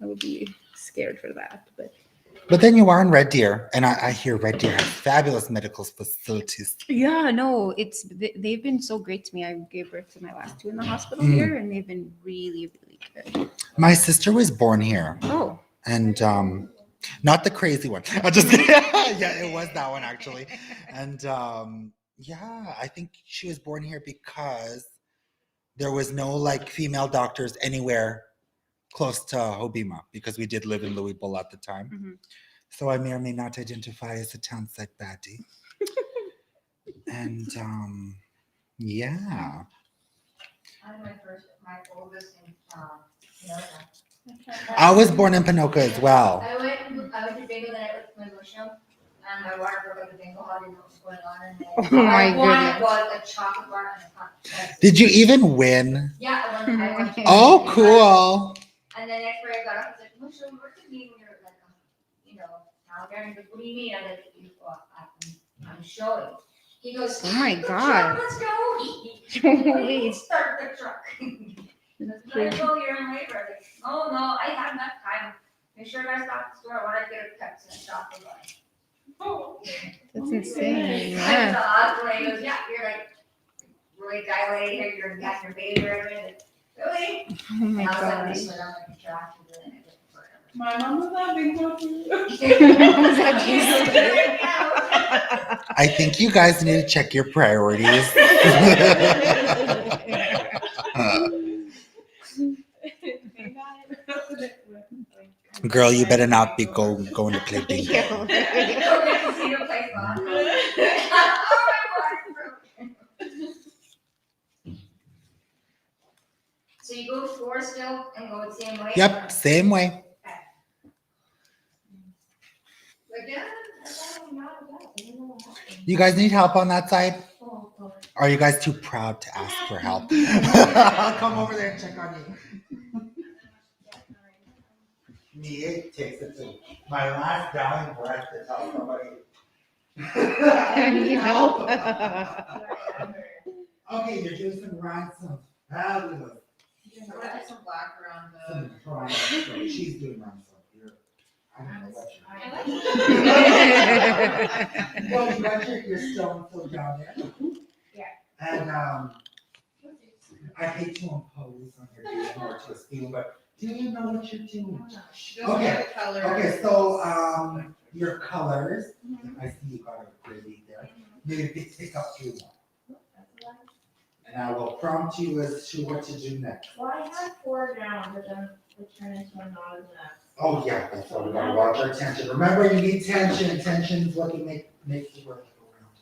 would be scared for that. But then you are in Red Deer, and I hear Red Deer has fabulous medical facilities. Yeah, no, they've been so great to me. I gave birth to my last two in the hospital Mm. here, and they've been really, really good. My sister was born here, Oh, and not the crazy one. I just yeah, it was that one actually, and yeah, I think she was born here because there was no like female doctors anywhere close to Hobima because we did live in Louisville at the time. Mhm. So I may or may not identify as a townside baddie. And yeah. I'm my oldest in, I was born in Pinoca as well. I went to Bingo the night with my Muslim. and my water broke up the bingo hall, didn't know what was going on, and then Oh my I won goodness. was a chocolate bar and a cup. Did you even win? Yeah, I won. Oh, cool. And then next year I got up and said, "Well, show me what you mean when you're like, town guy." He goes, "What do you mean?" I'm like, "I'm showing." He goes, Oh my "The God. truck, let's go." Holy. Start the truck. Let's go, you're in labor. I'm like, "Oh no, I have enough time. Make sure I stop at the store. I want to get a Pepsi and a chocolate bar." That's insane. I Yeah. saw it, he goes, "Yeah, you're like really dilated here. You're got your baby right away." Like, really? Oh my And I was like, gosh. "This one, I'm like, trash and doing it forever." My mom was that bingo too. I think you guys need to check your priorities. Girl, you better not be going to play bingo. Go get to see the place on. Oh, my water's broken. So you go floor still and go the same way? Yep, same way. Again? I don't know what happened. You guys need help on that side? Oh, God. Are you guys too proud to ask for help? I'll come over there and check on you. Me, it takes it to my last dying breath to tell somebody. I need help. Okay, you're doing some ransom. Fabulous. I'm gonna do some black around the. Some triangle. She's doing ransom. I don't know what you're. Well, you got your stone still down there. Yeah. And I hate to impose on your doing or to steal, but do you know what you're doing? She doesn't Okay, know the color. Okay, so your colors. I see you got a great lead there. Maybe pick up two more. And I will prompt you as to what to do next. Well, I had 4 down, but then it turned into a knot in that. Oh yeah, that's why we gotta watch our tension. Remember, you need tension. Tension is what makes the world go round.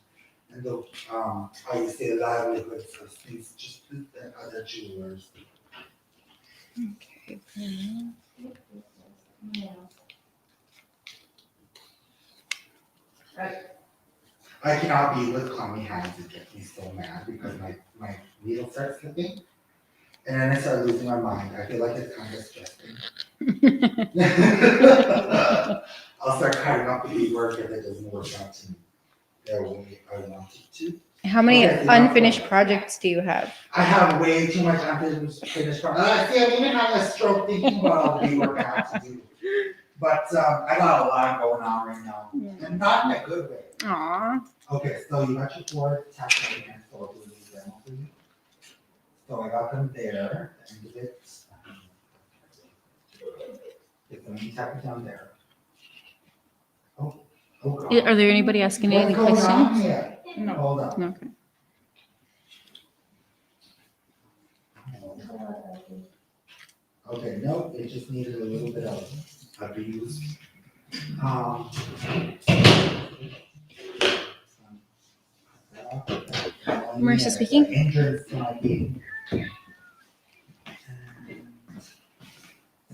And the how you say livelihood for things just than other jewelers. Okay. I cannot be with clammy hands. It gets me so mad because my needle starts slipping. And then I start losing my mind. I feel like it's kind of stressing. I'll start cutting up the beadwork if it doesn't work out to me the way I want it to. How many Okay, so unfinished that's- projects do you have? I have way too much unfinished projects. See, I'm even having a stroke thinking about all the beadwork I have to do. But I got a lot going on right now, and not in a good way. Aw. Okay, so you got your 4 taps in there, so I'll do this demo for you. So I got them there, the end of it. Get them, you tap it down there. Oh God. Are there anybody asking any What's going on questions? here? No. Hold on. Okay. Okay, no, it just needed a little bit of abuse. Marissa speaking. Entrance to my being. So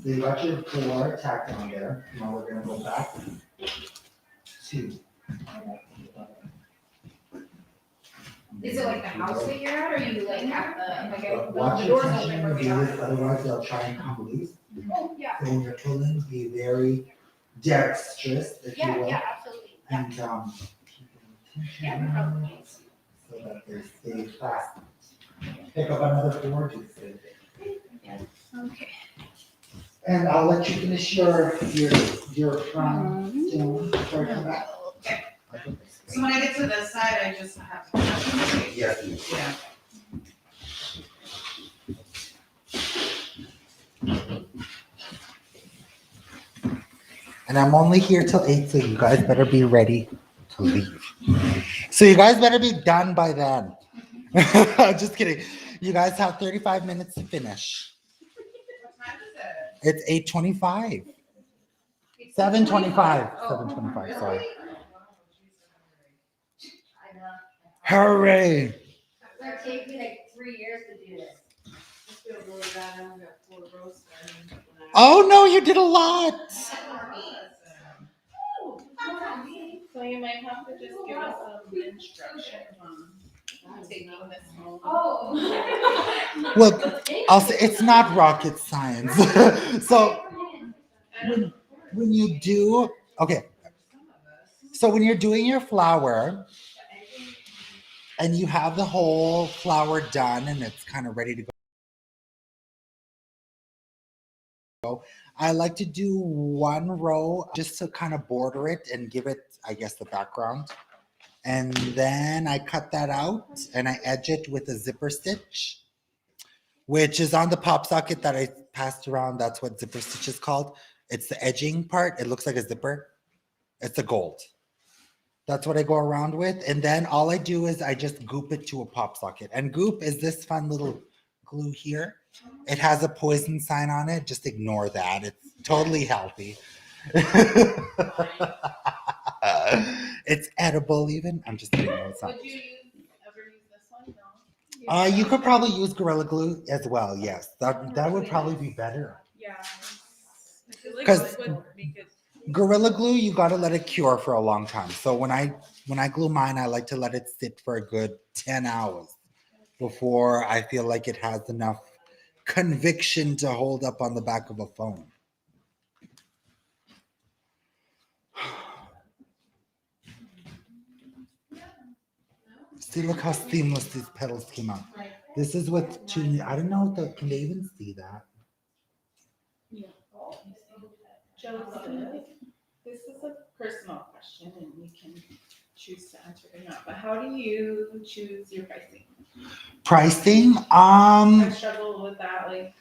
you got your 4 tacked on there. Now we're gonna go back 2. Is it like the house that you're at, or you like have Watch the your doors tension open? and do this, otherwise they'll try and come loose. Oh, yeah, So when you're pulling, be very dexterous, if you will. absolutely. And keep the tension down so that they stay fast. Pick up another 4, do the same thing. Okay. And I'll let you finish your front stone before I come back. So when I get to this side, I just have to. Yes. Yeah. And I'm only here till 8, so you guys better be ready to leave. So you guys better be done by then. Just kidding. You guys have 35 minutes to finish. What time is it? It's 8:25. 7:25. 7:25, sorry. I know. Hooray. It's gonna take me like 3 years to do this. I feel really bad. I only got 4 rows starting. Oh no, you did a lot. Listen. Oh, come on, me. So So you might have to just give us some instructions on taking this home. Oh. Look, also, it's not rocket science. So when you do, okay, so when you're doing your flower and you have the whole flower done and it's kind of ready to go, I like to do one row just to kind of border it and give it, I guess, the background. And then I cut that out and I edge it with a zipper stitch, which is on the pop socket that I passed around. That's what zipper stitch is called. It's the edging part. It looks like a zipper. It's the gold. That's what I go around with. And then all I do is I just goop it to a pop socket. And goop is this fun little glue here. It has a poison sign on it. Just ignore that. It's totally healthy. It's edible even. I'm just kidding. No, it's not. Would you ever use this one? No. You could probably use Gorilla Glue as well. Yes, that would probably be better. Yeah. I feel like 'Cause- it would make it. Gorilla Glue, you got to let it cure for a long time. So when I glue mine, I like to let it sit for a good 10 hours before I feel like it has enough conviction to hold up on the back of a phone. See, look how seamless these petals came out. This is what I don't know if can they even see that? Joseph, this is a personal question and you can choose to answer it or not, but how do you choose your pricing? Pricing? I struggle with that, like.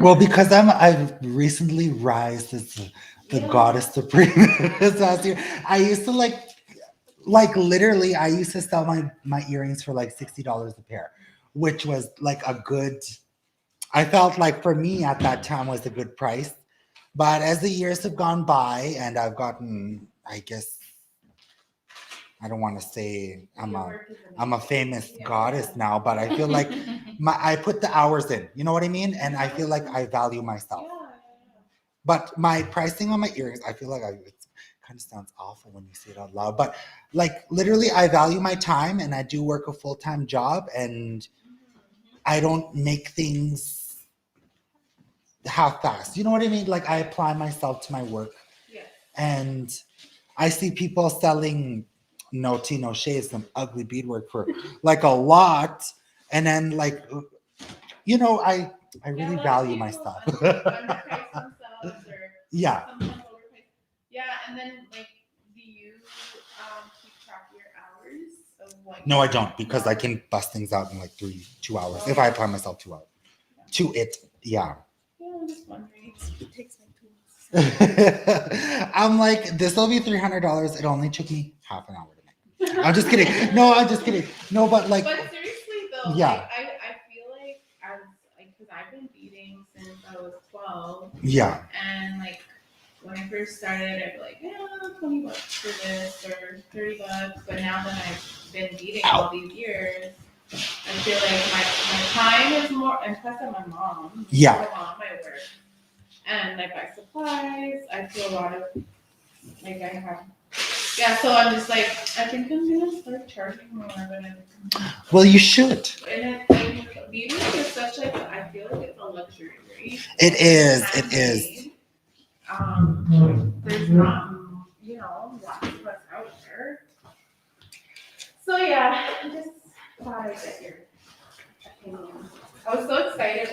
Well, because I've recently rise as the goddess supreme this last year. I used to like literally I used to sell my earrings for like $60 a pair, which was like a good, I felt like for me at that time was a good price. But as the years have gone by and I've gotten, I guess, I don't want to say I'm a famous goddess now, but I feel like I put the hours in, you know what I mean? And I feel like I value myself. But my pricing on my earrings, I feel like it kind of sounds awful when you say it out loud, but like literally I value my time and I do work a full-time job and I don't make things half-assed. You know what I mean? Like I apply myself to my work. Yeah. And I see people selling no tea, no shade, some ugly beadwork for like a lot. And then like, you know, I really value my stuff. Underprice themselves or Yeah. sometimes overprice. Yeah, and then like, do you keep track of your hours of what? No, I don't because I can bust things out in like 2 hours if I apply myself 2 hours to it. Yeah. Yeah, I'm just wondering. It takes my tools. I'm like, this will be $300. It only took me half an hour to make. I'm just kidding. No, I'm just kidding. No, but like, But seriously though, yeah. like, I feel like because I've been beading since I was 12, yeah. and like when I first started, I'd be like, yeah, $20 for this or $30. But now that I've been beading all these years, I feel like my time is more, and plus I'm a mom. Yeah. I'm a mom, I work. And I buy supplies. I do a lot of, like I have, yeah, so I'm just like, I think I'm gonna start charging more, but Well, you should. and beauty is such like, I feel like it's a luxury, right? It is. It is. There's not, lots of us out there. So yeah, I just thought I'd get your opinion. I was so excited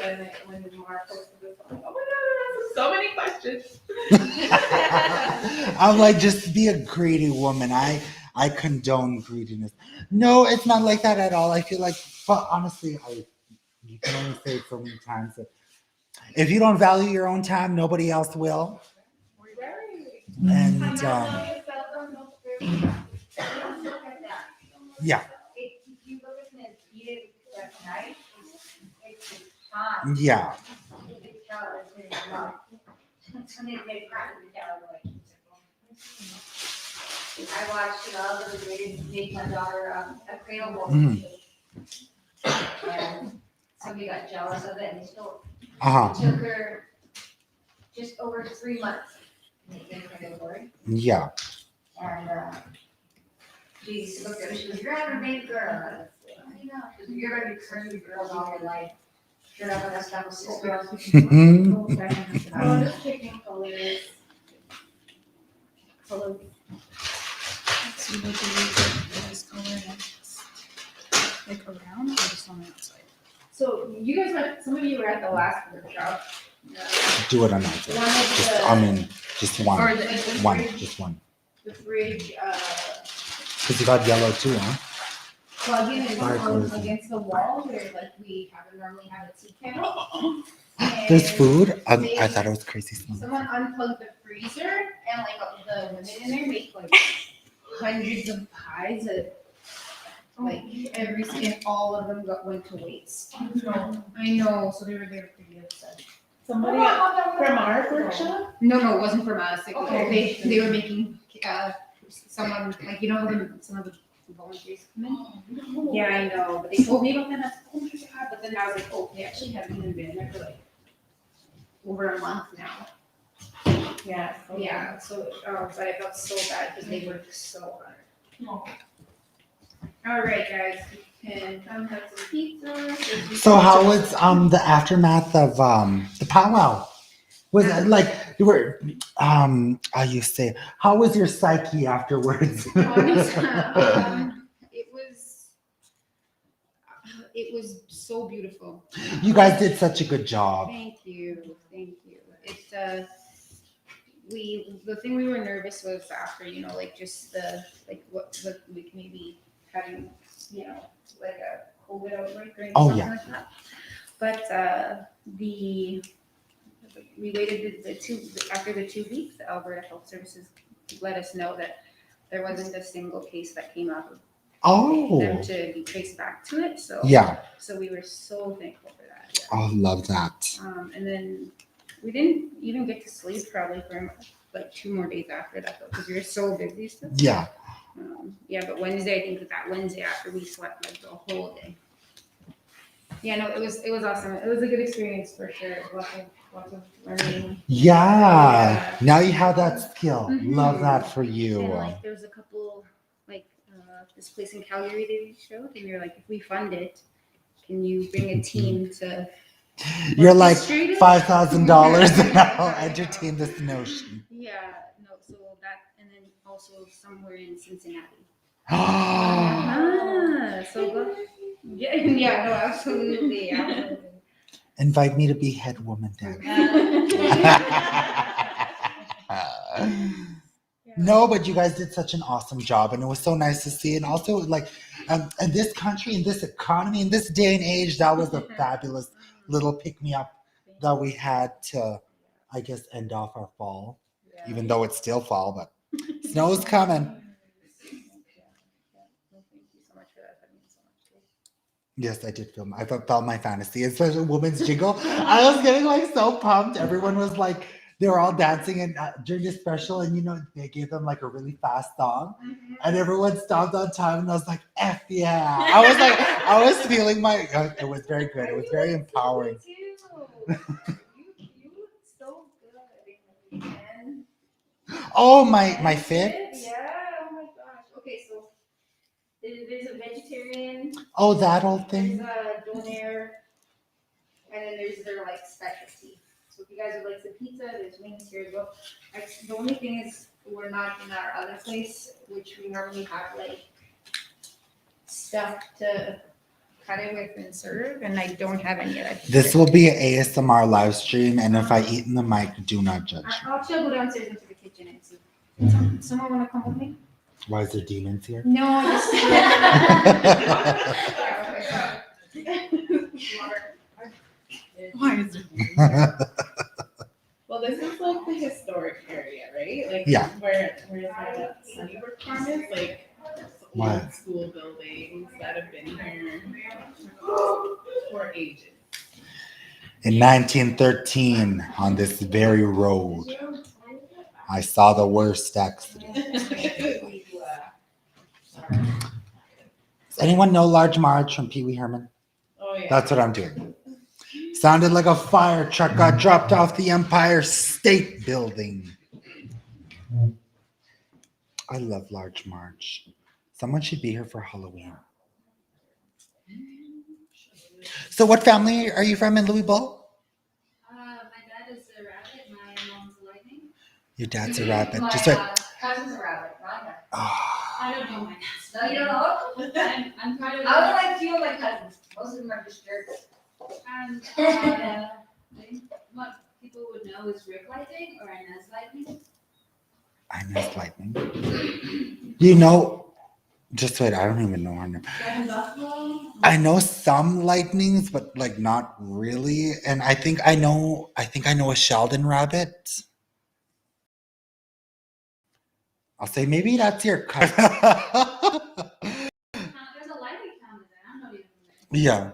when Mark posted this. I'm like, oh my god, so many questions. I'm like, just be a greedy woman. I condone greediness. No, it's not like that at all. I feel like, but honestly, you can only say it so many times that if you don't value your own time, nobody else will. And yeah. If you look at this beaded tonight, it's time. Yeah. I watched it all the way to make my daughter a cradle bowl. Mhm. And somebody got jealous of it and they stole it. Uh-huh. It took her just over 3 months. to make the cradle board. Yeah. And, she looked at me, she goes, you're not a big girl. I know, she goes, you're gonna be crazy girls all your life. You're not gonna stop with sis girls. Oh, just picking colors. Colors. So you like to leave this color next, like around or just on the outside? So you guys went, some of you were at the last workshop. Do it on that. One of Just, the- I mean, just one. Or the One, bridge, just one. the bridge, Because you got yellow too, huh? plug-in is Fire colors. against the wall where like we normally have a tea kettle. There's And food. I they- thought it was crazy small. Someone unplugged the freezer and like the women in there make like hundreds of pies that like and all of them went to waste. I know, so they were pretty upset. Somebody from our workshop? No, it wasn't from us. Okay. They were making someone like some of the volunteers come in. Yeah, I know, but they told me about that. I was like, oh my god! But then I was like, oh, they actually haven't even been there for like over a month now. Yeah. Yeah, so, but I felt so bad because they worked so hard. All right, guys, you can come have some pizza. So how was the aftermath of the powwow? Was it like you were you say how was your psyche afterwards? It was so beautiful. You guys did such a good job. Thank you. It's the thing we were nervous was after, like just what we maybe having, like a COVID outbreak or Oh, something yeah. like that. But we waited after the 2 weeks, the Alberta Health Services let us know that there wasn't a single case that came out of them Oh, to be traced back to it. So yeah. so we were so thankful for that. Yeah. Oh, love that. And then we didn't even get to sleep probably for like 2 more days after that though, because we were so busy still. Yeah. But Wednesday, I think that Wednesday after we slept like the whole day. Yeah, no, it was awesome. It was a good experience for sure. Lots of learning. Yeah. Now you have that skill. Mhm. Love that for you. And like there was a couple like this place in Calgary they showed, and you're like, if we fund it, can you bring a team to? You're like orchestrate it? $5,000 and I'll entertain this notion. Yeah, no, so that, and then also somewhere in Cincinnati. So go. Yeah, no, absolutely. Invite me to be head woman then. No, but you guys did such an awesome job, and it was so nice to see. And also, like, in this country, in this economy, in this day and age, that was a fabulous little pick me up that we had to, I guess, end off our fall, even though it's still fall, but snow's coming. Thank you so much for that. That means so much. Yes, I did film. I felt my fantasy. It's such a woman's jingle. I was getting like so pumped. Everyone was like, they were all dancing and during this special, and they gave them like a really fast song, and everyone stopped on time, and I was like, "F yeah!" I was feeling it was very good. It was very empowering. You look so good. Oh, my fit. Yeah. Oh my gosh. Okay, so there's a vegetarian. Oh, that old There's thing. a donair, and then there's their like specialty. So if you guys would like some pizza, there's wings here as well. The only thing is we're not in our other place, which we normally have like stuff to cut it with and serve, and I don't have any of that. This will be an ASMR live stream, and if I eat in the mic, do not judge. I'll actually go downstairs into the kitchen and see. Someone want to come with me? Why is there demons here? No, I Why is it? Well, this is like the historic area, right? Like Yeah. where the Sunnybrook farm is, like What? old school buildings that have been here for ages. In 1913, on this very road, I saw the worst accident. Does anyone know Large Marge from Pee Wee Herman? Oh yeah. That's what I'm doing. Sounded like a fire truck got dropped off the Empire State Building. I love Large March. Someone should be here for Halloween. So what family are you from in Louisville? My dad is a rabbit, my mom's a lightning. Your dad's a rabbit. My Just right. cousin's a rabbit, Rhonda. Oh, I don't know my cousins. No, you don't know? I'm kind of. I would like few of my cousins. Most of them are just jerks. And what people would know is Rick Lightning or Inez Lightning. Inez Lightning. You know, just wait, I don't even know her name. I know some lightnings, but like not really. And I think I know a Sheldon rabbit. I'll say maybe that's your cousin. There's a lightning counter there. I'm not even there. Yeah.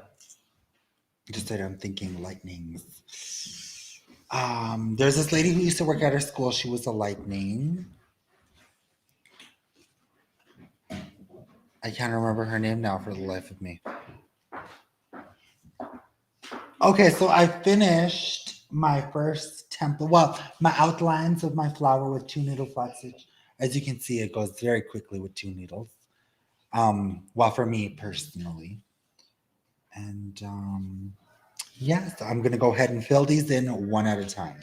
Just that I'm thinking lightnings. There's this lady who used to work at her school. She was a lightning. I can't remember her name now for the life of me. Okay, so I finished my first template. Well, my outlines of my flower with 2 needle flat stitch. As you can see, it goes very quickly with 2 needles. Well, for me personally. And yeah, so I'm gonna go ahead and fill these in one at a time.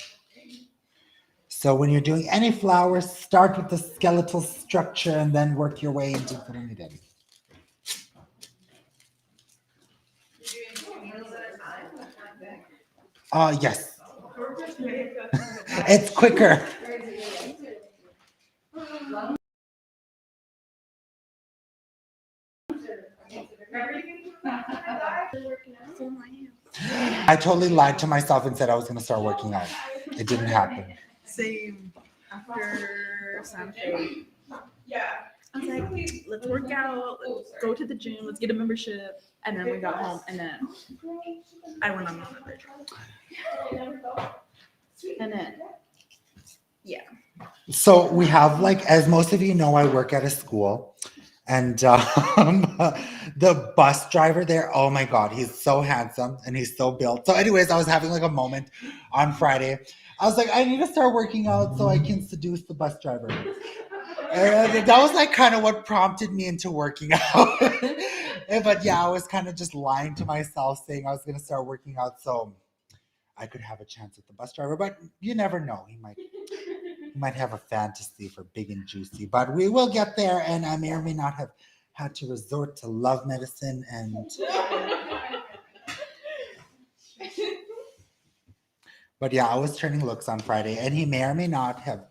So when you're doing any flowers, start with the skeletal structure and then work your way into putting it in. Yes. It's quicker. I totally lied to myself and said I was going to start working out. It didn't happen. Same. After Sanjay. Yeah. I was like, let's work out, let's go to the gym, let's get a membership. And then we got home and then I went on another trip. And then, yeah. So we have, like, as most of you know, I work at a school. And the bus driver there, oh my God, he's so handsome and he's so built. So anyways, I was having like a moment on Friday. I was like, I need to start working out so I can seduce the bus driver. And that was like kind of what prompted me into working out. But yeah, I was kind of just lying to myself saying I was going to start working out so I could have a chance with the bus driver. But you never know. He might have a fantasy for big and juicy, but we will get there. And I may or may not have had to resort to love medicine and. But yeah, I was turning looks on Friday, and he may or may not have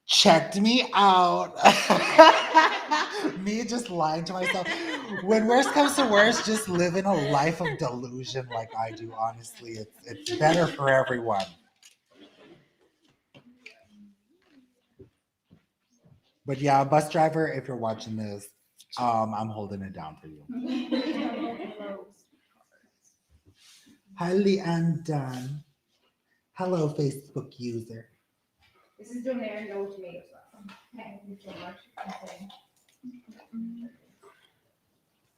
checked me out. Me just lying to myself. When worst comes to worst, just live in a life of delusion like I do. Honestly, it's better for everyone. But yeah, bus driver, if you're watching this, I'm holding it down for you. Hi, Leanne Dunn. Hello, Facebook user. This is donated, no tomatoes. Thank you so much.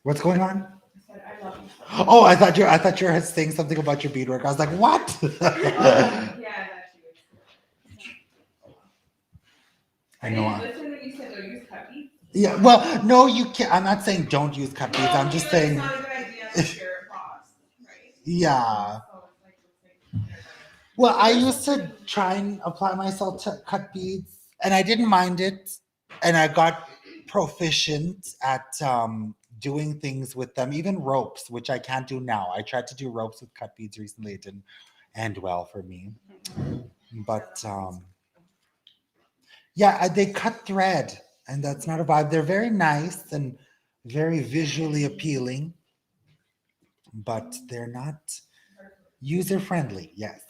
What's going on? I said, I love you. Oh, I thought you were saying something about your beadwork. I was like, what? Yeah, that she was. I know. Listen when you said don't use cut beads. Yeah, well, no, you can't. I'm not saying don't use cut beads. I'm just saying. It's not a good idea to share across, right? Yeah. So it's like, Well, I used to try and apply myself to cut beads, and I didn't mind it, and I got proficient at doing things with them, even ropes, which I can't do now. I tried to do ropes with cut beads recently. It didn't end well for me, but yeah, they cut thread, and that's not a vibe. They're very nice and very visually appealing, but they're not user friendly. Yes.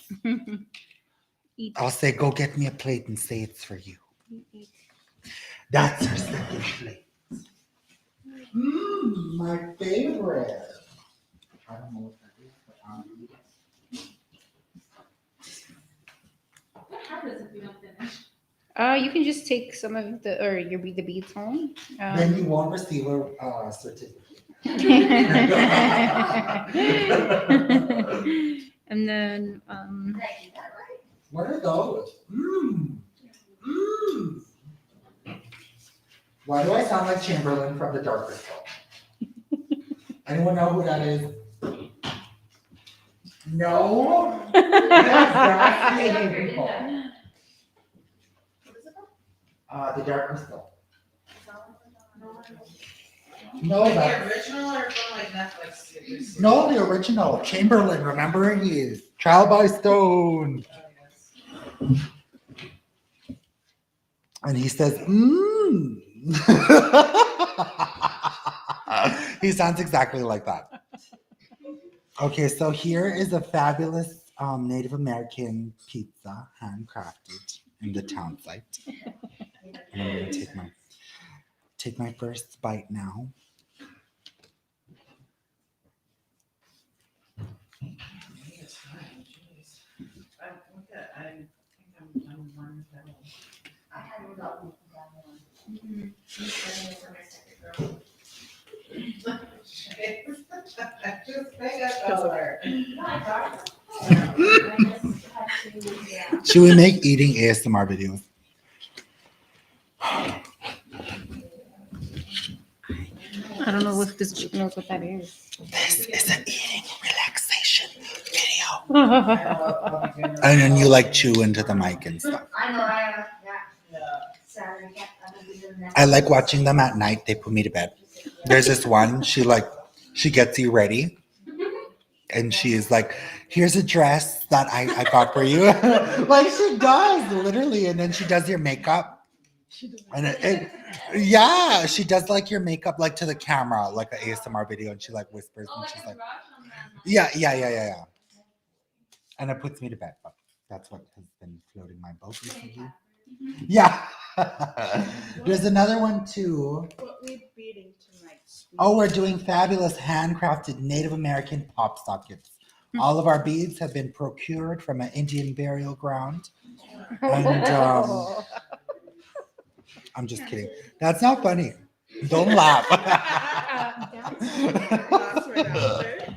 I'll say, go get me a plate and say it's for you. That's our second plate. My favorite. I don't know what that is, but I'm eating. What happens if you don't finish? You can just take some of the beads home. Then you won't receive a certificate. And then Did I do that right? What are those? Why do I sound like Chamberlain from the Dark Crystal? Anyone know who that is? No? That's people. The Dark Crystal. No, Like that's... the original or from like Netflix series? No, the original. Chamberlain, remember? He is Trial by Stone. Oh, yes. And he says, He sounds exactly like that. Okay, so here is a fabulous Native American pizza, handcrafted in the town site. And I'm gonna take my first bite now. It's fine, jeez. I think I'm one pedal. I haven't gotten it down one. Just make up color. Should we make eating ASMR videos? I don't know if this chick knows what that is. This is an eating relaxation video. I'll be good. And then you like chew into the mic and stuff. I know, yeah. Yeah. Saturday, yeah, I'm gonna be doing that. I like watching them at night. They put me to bed. There's this one, she gets you ready. And she is like, here's a dress that I got for you. Like she does, literally. And then she does your makeup. And yeah, she does like your makeup like to the camera, like an ASMR video. And she like whispers and she's like, yeah. And it puts me to bed. But that's what has been floating my boat recently. Yeah. There's another one too. What we're beating tonight. Oh, we're doing fabulous handcrafted Native American pop sockets. All of our beads have been procured from an Indian burial ground. And I'm just kidding. That's not funny. Don't laugh. That's right after.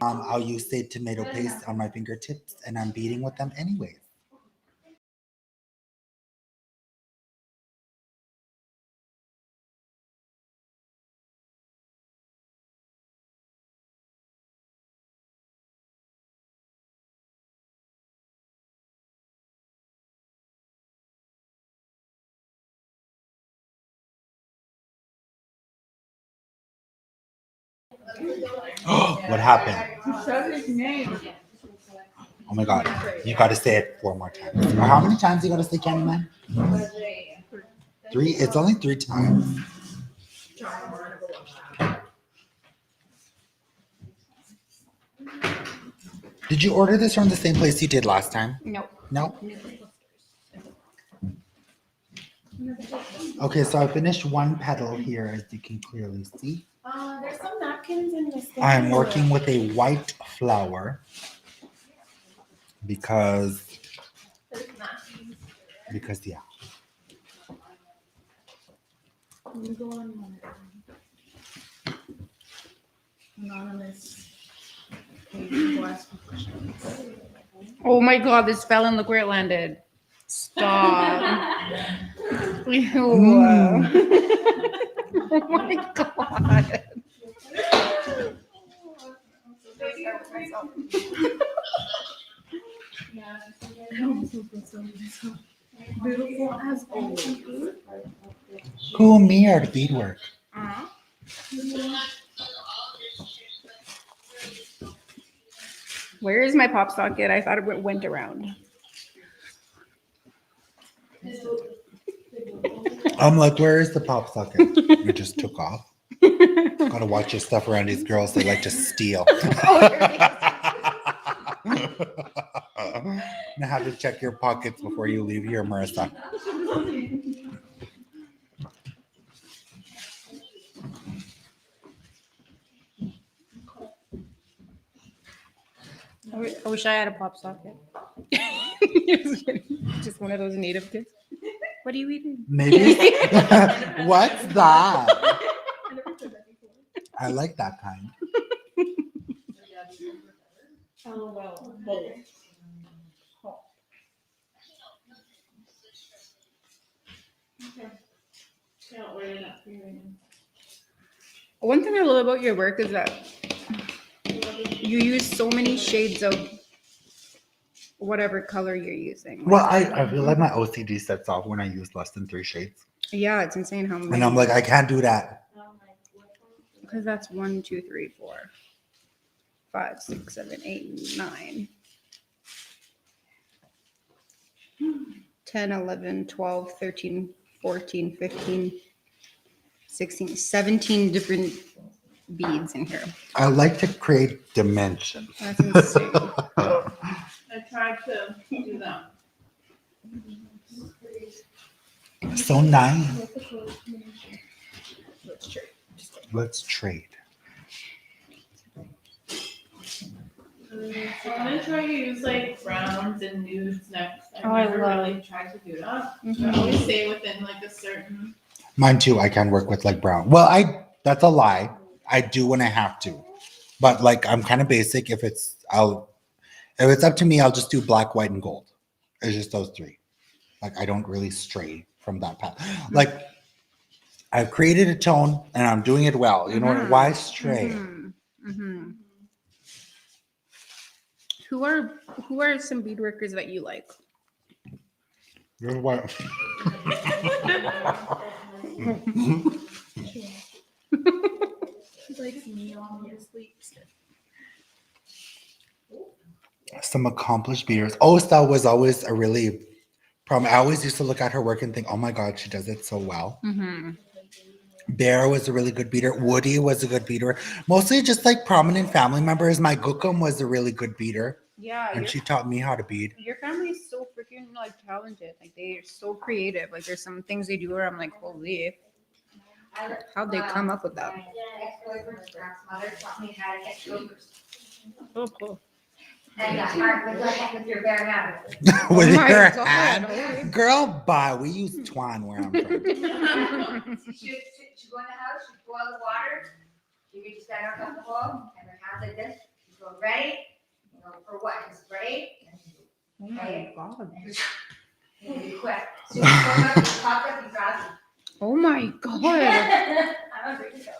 I'll use say tomato paste on my fingertips and I'm beating with them anyways. What happened? He said his name. Oh my God. You got to say it 4 more times. Or how many times you got to say Candyman? 3? It's only 3 times. Did you order this from the same place you did last time? No. No? Okay, so I finished one petal here, as you can clearly see. There's some napkins in this. I'm working with a white flower because yeah. I'm gonna go on anonymous. Oh my God, this fell and look where it landed. Stop. Ew. Oh my God. Beautiful as always. Who, me or the beadwork? Where is my pop socket? I thought it went around. I'm like, where is the pop socket? It just took off. Gotta watch your stuff around these girls. They like to steal. I have to check your pockets before you leave here, Marissa. I wish I had a pop socket. Just one of those native kids. What are you eating? Maybe. What's that? I like that kind. LOL. Both. Okay. Yeah, we're not hearing. One thing I love about your work is that you use so many shades of whatever color you're using. Well, I feel like my OCD sets off when I use less than 3 shades. Yeah, it's insane how many. And I'm like, I can't do that. Because that's 1, 2, 3, 4, 5, 6, 7, 8, 9, 10, 11, 12, 13, 14, 15, 16, 17 different beads in here. I like to create dimension. That's insane. I tried to do that. So nice. Let's try. Let's trade. So I'm gonna try to use like browns and nudes next. Oh, I I've never love- really tried to do that. Mhm. I always stay within like a certain. Mine too. I can work with like brown. Well, that's a lie. I do when I have to. But like I'm kind of basic. If it's up to me, I'll just do black, white, and gold. It's just those 3. Like I don't really stray from that path. Like I've created a tone and I'm doing it well. You know Mhm. why stray? Mhm. Mhm. Who are some beadworkers that you like? You know what? She likes neon sleeps. Some accomplished beaters. Oh, Estelle was always a really problem. I always used to look at her work and think, oh my God, she does it so well. Mm-hmm. Bear was a really good beater. Woody was a good beater. Mostly just like prominent family members. My Gookum was a really good beater. Yeah, And she taught me how to bead. your family is so freaking like talented. Like they're so creative. Like there's some things they do where I'm like, holy, how'd they come up with that? My ex-boyfriend's grandmother taught me how to get chokers. Oh, cool. And I mark with your bare hand. With Oh my your God, hand. holy. Girl, bye. We use Twan where I'm from. She'd go in the house, she'd boil the water, she'd just stand up on the hole, and her hands like this, she'd go, ready? You know, for what? Just ready? Oh my God. And be quick. So you go up, you pop up, you grab it. Oh my God. I'm ready to go.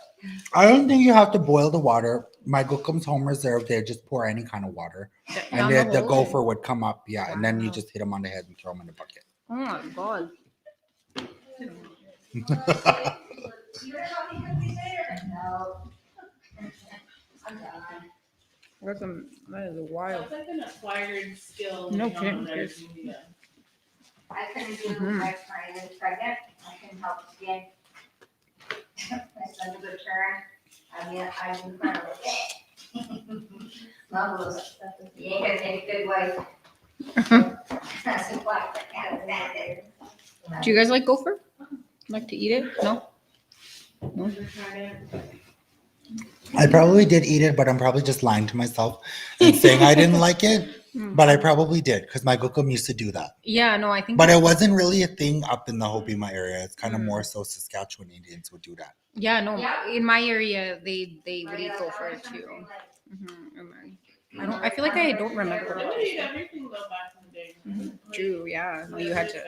I don't think you have to boil the water. My Gookum's home reserve, they just pour any kind of water. And Down the hole? gopher would come up, yeah, and then you just hit him on the head and throw him in the bucket. Oh my God. You gonna help me cook these later? No. I'm done. That is wild. That's like an acquired skill. No you know, kidding, that Chris. is media. I couldn't do Mhm. my friend is pregnant. I couldn't help again. My son's a good parent. I mean, I'm in front of it. Love those. You ain't gonna make a good wife. That's why I can't stand it. Do you guys like gopher? Like to eat it? No? Never tried it. I probably did eat it, but I'm probably just lying to myself and saying I didn't like it. But I probably did because my Gookum used to do that. Yeah, no, I think. But it wasn't really a thing up in the Hopi-Ma area. It's kind of more so Saskatchewan Indians would do that. Yeah, no. Yeah. In my area, they would eat gopher too. I feel like I don't remember. They would eat everything though back in the day. Mhm. Like, True, yeah. No, you had to.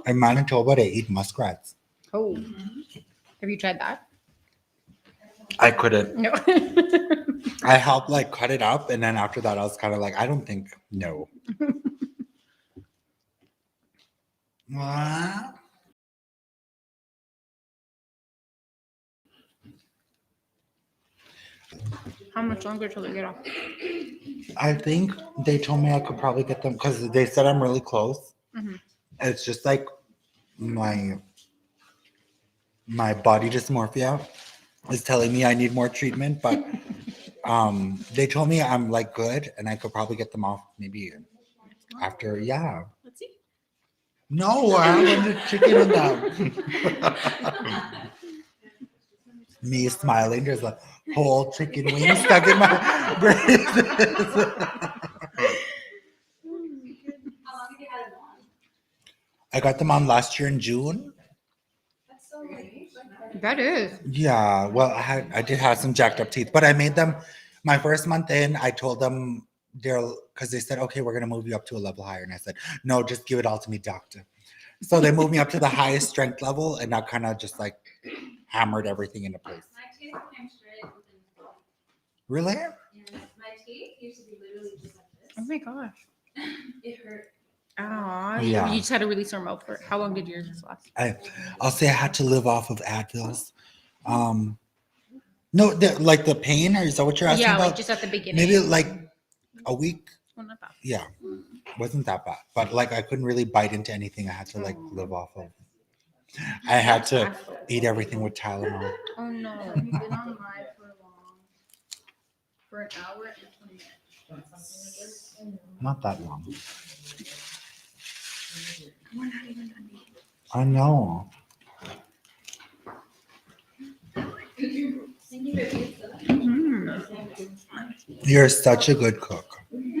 In Manitoba, they eat muskrats. Oh, Mhm. have you tried that? I couldn't. No. I helped like cut it up, and then after that, I was kind of like, I don't think no. What? How much longer till they get off? I think they told me I could probably get them because they said I'm really close. Mhm. It's just like my body dysmorphia is telling me I need more treatment, but they told me I'm like good and I could probably get them off maybe after. Yeah. Let's see. No, I haven't the chicken in them. Me smiling, there's a whole chicken wing stuck in my braces. How long have you had it on? I got them on last year in June. That's so nice. That is. Yeah, well, I did have some jacked up teeth, but I made them my first month in. I told them because they said, okay, we're gonna move you up to a level higher, and I said, no, just give it all to me, doctor. So they moved me up to the highest strength level, and I kind of just like hammered everything into place. My teeth came straight within 12. Really? And my teeth used to be literally just like Oh this. my gosh. It hurt. Aw, Yeah. you just had a really sore mouth for how long did yours last? I'll say I had to live off of Advils. No, like the pain, or is that what you're asking Yeah, about? like just at the beginning. Maybe like a week. Well, not bad. Yeah, wasn't that bad. But like I couldn't really bite into anything. I had to like live off of. I had to eat everything with Tylenol. Oh no. We've been on live for an hour and 20 minutes. Not that long. We're not even done eating. I know. You're such a good cook. So when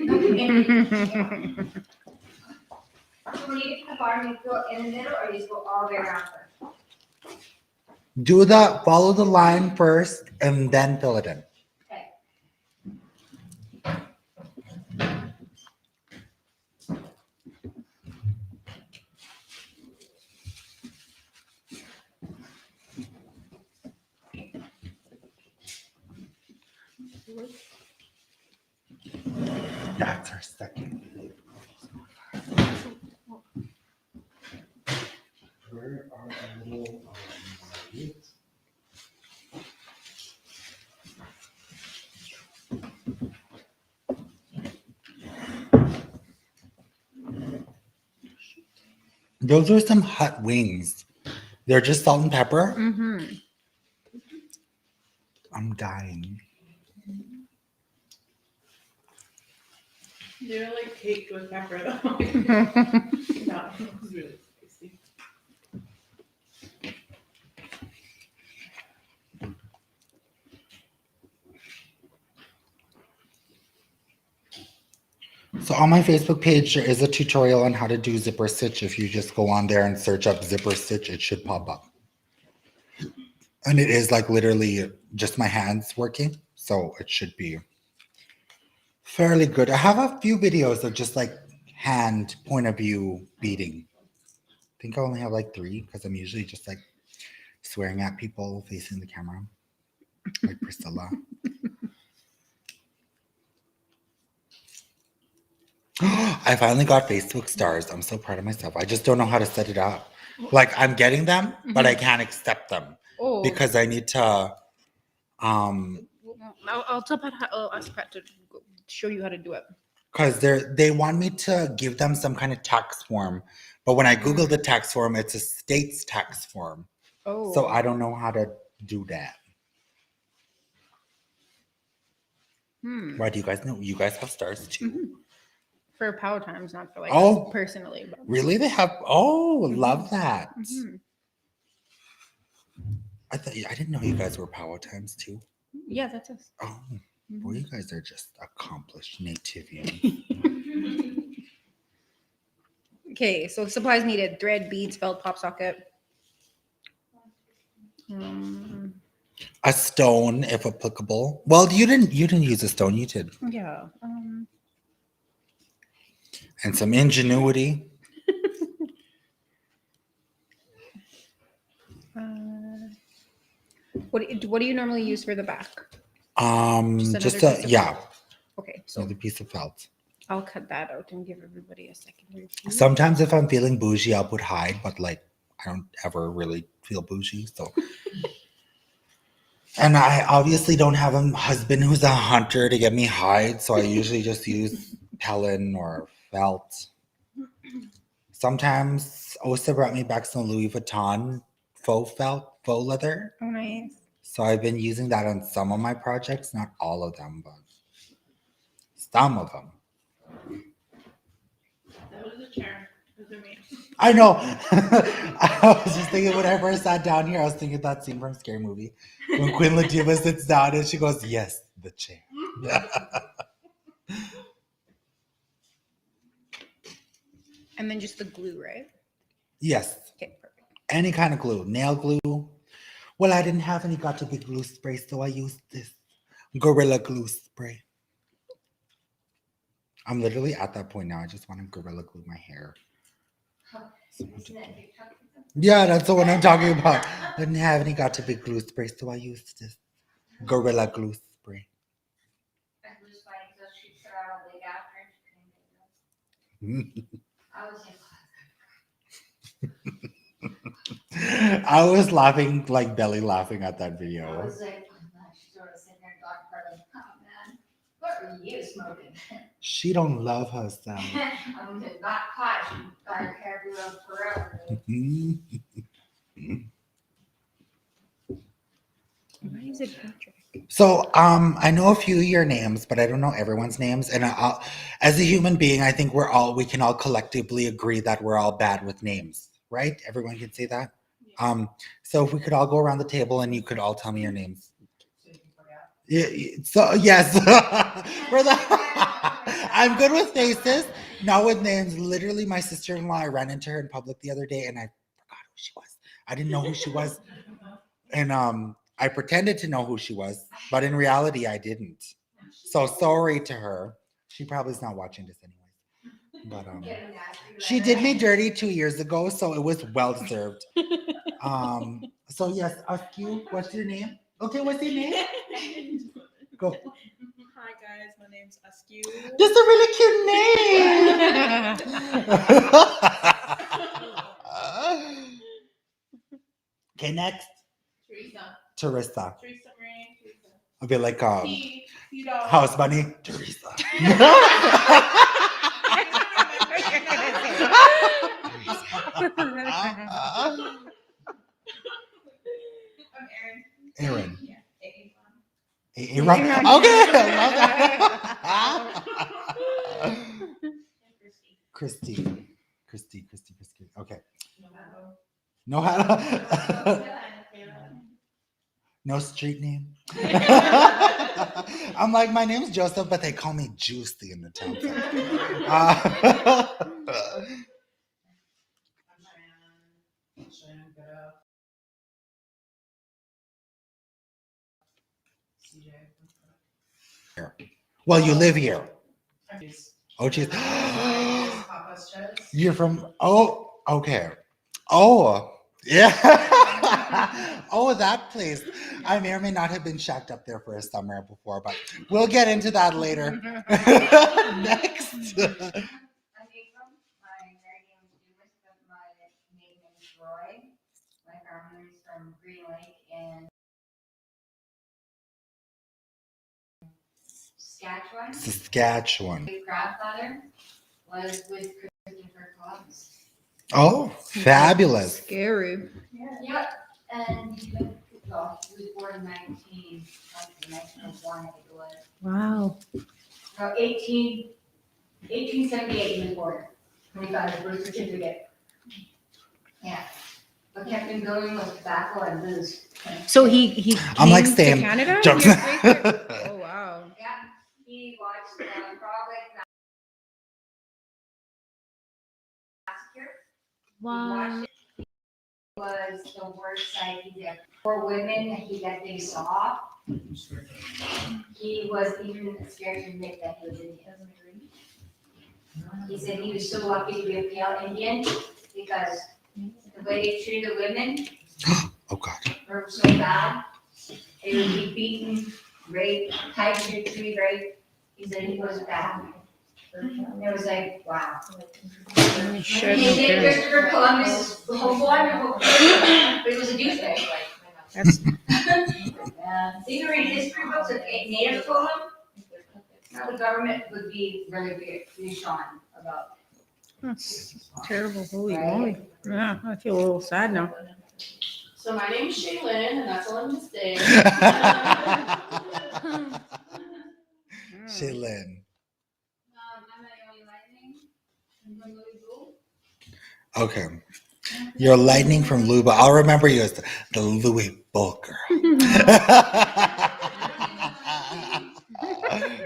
you get to the bottom, you go in the middle, or you just go all the way around first? Follow the line first and then fill it in. Okay. That's our second. Where are the little lights? Those are some hot wings. They're just salt and pepper. Mm-hmm. I'm dying. They're like caked with pepper though. Yeah, it's really tasty. So on my Facebook page, there is a tutorial on how to do zipper stitch. If you just go on there and search up zipper stitch, it should pop up. And it is like literally just my hands working. So it should be fairly good. I have a few videos of just like hand point of view beading. I think I only have like 3 because I'm usually just like swearing at people facing the camera, like Priscilla. I finally got Facebook stars. I'm so proud of myself. I just don't know how to set it up. Like I'm getting them, but I can't accept them Oh, because I need to. I'll tell Pat. I'll ask Pat to show you how to do it. Because they want me to give them some kind of tax form, but when I Google the tax form, it's a state's tax form. Oh, So I don't know how to do that. Why do you guys know? You guys have stars too. for power times, not for like Oh. us personally. But. Really? They have? Oh, love that. Mhm. I didn't know you guys were power times too. Yeah, that's us. Oh, boy, you guys are just accomplished nativian. Okay, so supplies needed: thread, beads, felt, pop socket. A stone, if applicable. Well, you didn't use a stone. You did. Yeah. And some ingenuity. What do you normally use for the back? Just another piece of yeah, Okay, so another piece of felt. I'll cut that out and give everybody a secondary piece. Sometimes if I'm feeling bougie, I'll put hide, but like I don't ever really feel bougie. So, and I obviously don't have a husband who's a hunter to get me hide, so I usually just use Pellin or felt. Sometimes Osa brought me back some Louis Vuitton faux felt, faux leather. Oh, nice. So I've been using that on some of my projects, not all of them, but some of them. That was a chair. Those are me. I know. I was just thinking when I first sat down here, I was thinking that scene from Scary Movie when Queen Latifah sits down and she goes, "Yes, the chair." And then just the glue, right? Yes, Okay, perfect. any kind of glue, nail glue. Well, I didn't have any got-to-be glue spray, so I used this Gorilla Glue spray. I'm literally at that point now. I just want to gorilla glue my hair. Isn't that TikTok? Yeah, that's the one I'm talking about. I didn't have any got to be glue spray, so I used this gorilla glue spray. It was funny because she put out a wig after and she couldn't get it. I was like, I was laughing, like belly laughing at that I video. was like, oh no, she's sort of sitting there and talking about like, oh man, what are you smoking? She don't love herself. I'm not caught. She got her hair blew up forever. Why is it Patrick? So, I know a few of your names, but I don't know everyone's names. And as a human being, I think we can all collectively agree that we're all bad with names, right? Everyone can say that. So if we could all go around the table and you could all tell me your names. Yeah, so yes, I'm good with faces, not with names. Literally, my sister-in-law, I ran into her in public the other day, and I forgot who she was. I didn't know who she was, and I pretended to know who she was, but in reality, I didn't. So sorry to her. She probably is not watching this anyway. But she did me dirty 2 years ago, so it was well deserved. So yes, Askew, what's your name? Okay, what's your name? Go. Hi guys, my name's Askew. That's a really cute name. Okay, next. Teresa. Teresa Marie, Teresa. A bit like T-Dog. House Bunny. Teresa. I'm Erin. Aaron. Yeah. Aaron. Okay, I love that. Christy. Okay. No Hannah. No street name. I'm like, my name's Joseph, but they call me Juicy in the town. Well, you live here. Oh, geez. You're from, oh, okay. Oh, yeah. Oh, that place. I may or may not have been shacked up there for a summer before, but we'll get into that later. Next. I think my married name is Lewis, but my maiden name is Roy. My family is from Green Lake and Saskatchewan. my grandfather was with Christopher Columbus. Oh, fabulous. Scary. Yep, and he was born in 1901, I think it was. Wow. No, 1878 he was born, when he got his birth certificate. Yeah, what kept him going was tobacco and booze. So he came I'm like, to same. Canada? Jokes. Your great- Oh wow. Yeah, he watched Frog Massacre. Wow. Was the worst sight he did. For women that they saw, he was even scared to admit that he was Indian. He said he was so lucky to be a pale Indian because the way they treated the women Oh, God. were so bad. They would be beaten, raped, tied to a tree, raped. He said he was bad. And it was like, wow. Sure, He no did kidding. Christopher Columbus, wonderful, but he was a douchebag. That's So you read history books of Native told him, now the government would be really big Sean about. terrible. Holy moly. Yeah, I feel a little sad now. So my name's Shaylin, and that's all I'm gonna say. Shaylin. I'm Naomi Lightning. I'm from Louisville. Okay. You're lightning from Louisville. I'll remember you as the Louisville girl.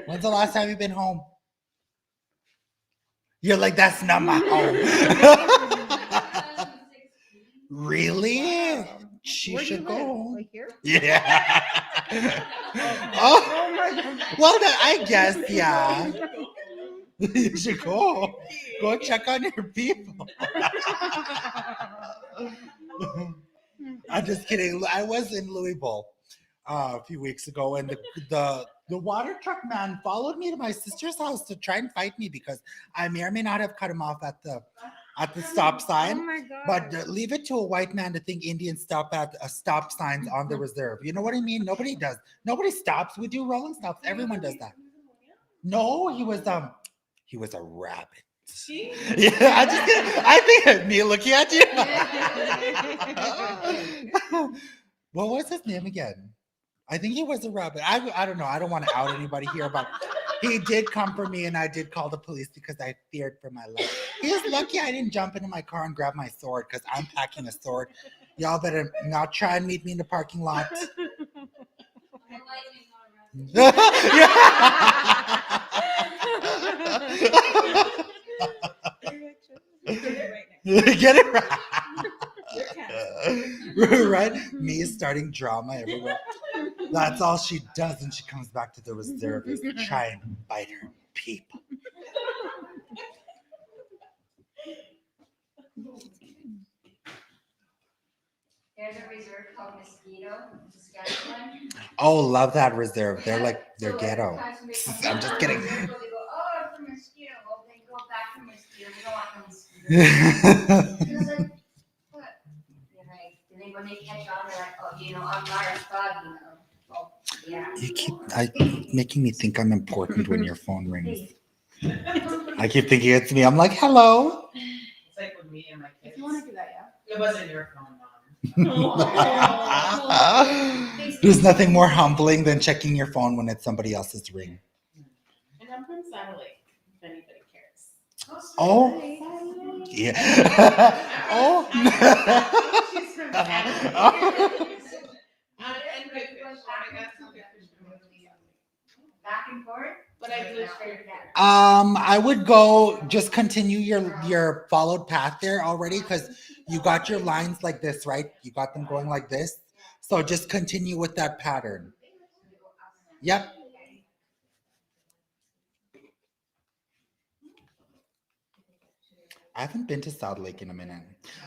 When's the last time you've been home? You're like, that's not my home. Really? She Where do you should live? go. Like here? Yeah. Oh, well, I guess, yeah. You should go. Go check on your people. I'm just kidding. I was in Louisville a few weeks ago, and the water truck man followed me to my sister's house to try and fight me because I may or may not have cut him off at the stop Oh sign. my god. But leave it to a white man to think Indians stop at stop signs on the reserve. You know what I mean? Nobody does. Nobody stops. We do rolling stops. Everyone does that. No, he was a rabbit. Yeah, I think me looking at you. What was his name again? I think he was a rabbit. I don't know. I don't want to out anybody here, but he did come for me, and I did call the police because I feared for my life. He was lucky I didn't jump into my car and grab my sword because I'm packing a sword. Y'all better not try and meet me in the parking lot. Get it right. Right? Me starting drama everywhere. That's all she does when she comes back to the reserve is try and bite her people. There's a reserve called Mosquito, Saskatchewan. Oh, love that reserve. They're So ghetto. every time somebody comes I'm just to the kidding. reserve, They go, oh, I'm from Mosquito. Well, they go back from Mosquito. We don't want no Mosquito. It's like, what? They're like, and then when they catch on, they're like, oh, I'm Mars Dog, Well, yeah. You keep making me think I'm important when your phone rings. I keep thinking it's me. I'm like, hello. It's like with me and my kids. If you want to do that, yeah. It wasn't your phone, Mom. There's nothing more humbling than checking your phone when it's somebody else's ring. And I'm from Satellite, if anybody cares. Oh, yeah. Oh. She's from Satellite. And good fish. I got some good fish from Italy. Back and forth. But I do it straight down. I would go just continue your followed path there already because you got your lines like this, right? You got them going like this. So just continue with that pattern. Yep. I haven't been to South Lake in a minute.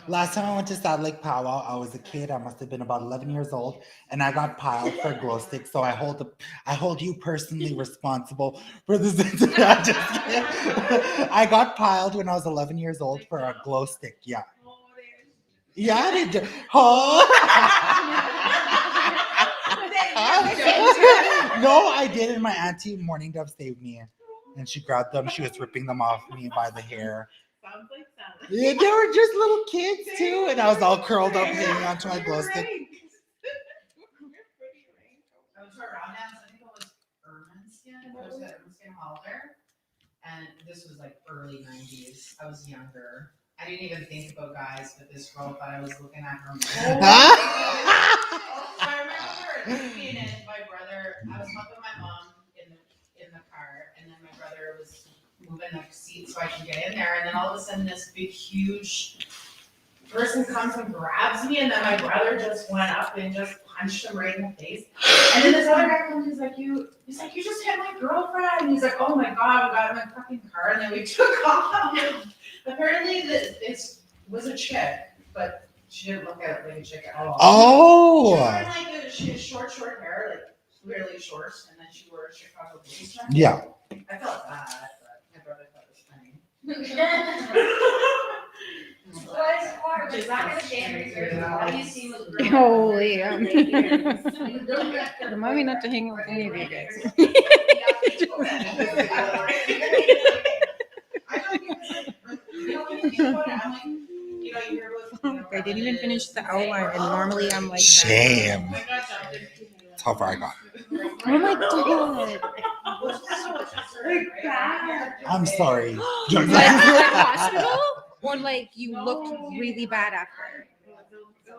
Last time I went to South Lake Powwow, I was a kid. I must have been about 11 years old, and I got piled for a glow stick. So I hold you personally responsible for this incident. I'm just kidding. I got piled when I was 11 years old for a glow stick. Yeah. Yeah, I did. Oh. No, I did, and my auntie Morning Dove saved me, and she grabbed them. She was ripping them off me by the hair. Sounds like Satellite. Yeah, they were just little kids too, and I was all curled up hanging onto my glow stick. I was around that, I think it was Ermineskin. I was at Ermineskin Halter. And this was like early 90s. I was younger. I didn't even think about guys, but this girl thought I was looking at her. I remember being in my brother. I was helping my mom in the car, and then my brother was moving the seat so I could get in there. And then all of a sudden, this big, huge person comes and grabs me, and then my brother just went up and just punched him right in the face. And then this other guy comes, he's like, you just hit my girlfriend. And he's like, oh my god, we got him in a fucking car, and then we took off. Apparently, this was a chick, but she didn't look at it like a chick at all. Oh. She had short hair, like really short, and then she wore a Chicago Bulls jacket. Yeah. I felt bad, but my brother thought it was funny. It's not gonna stand reserve. Have you seen those girls? Oh, yeah. Remind Remind me not to hang out with any of you guys. I didn't even finish the outline, and normally I'm like, Shame. That's how far I got. oh my god. I'm sorry. like hospital? Or like you looked really bad after?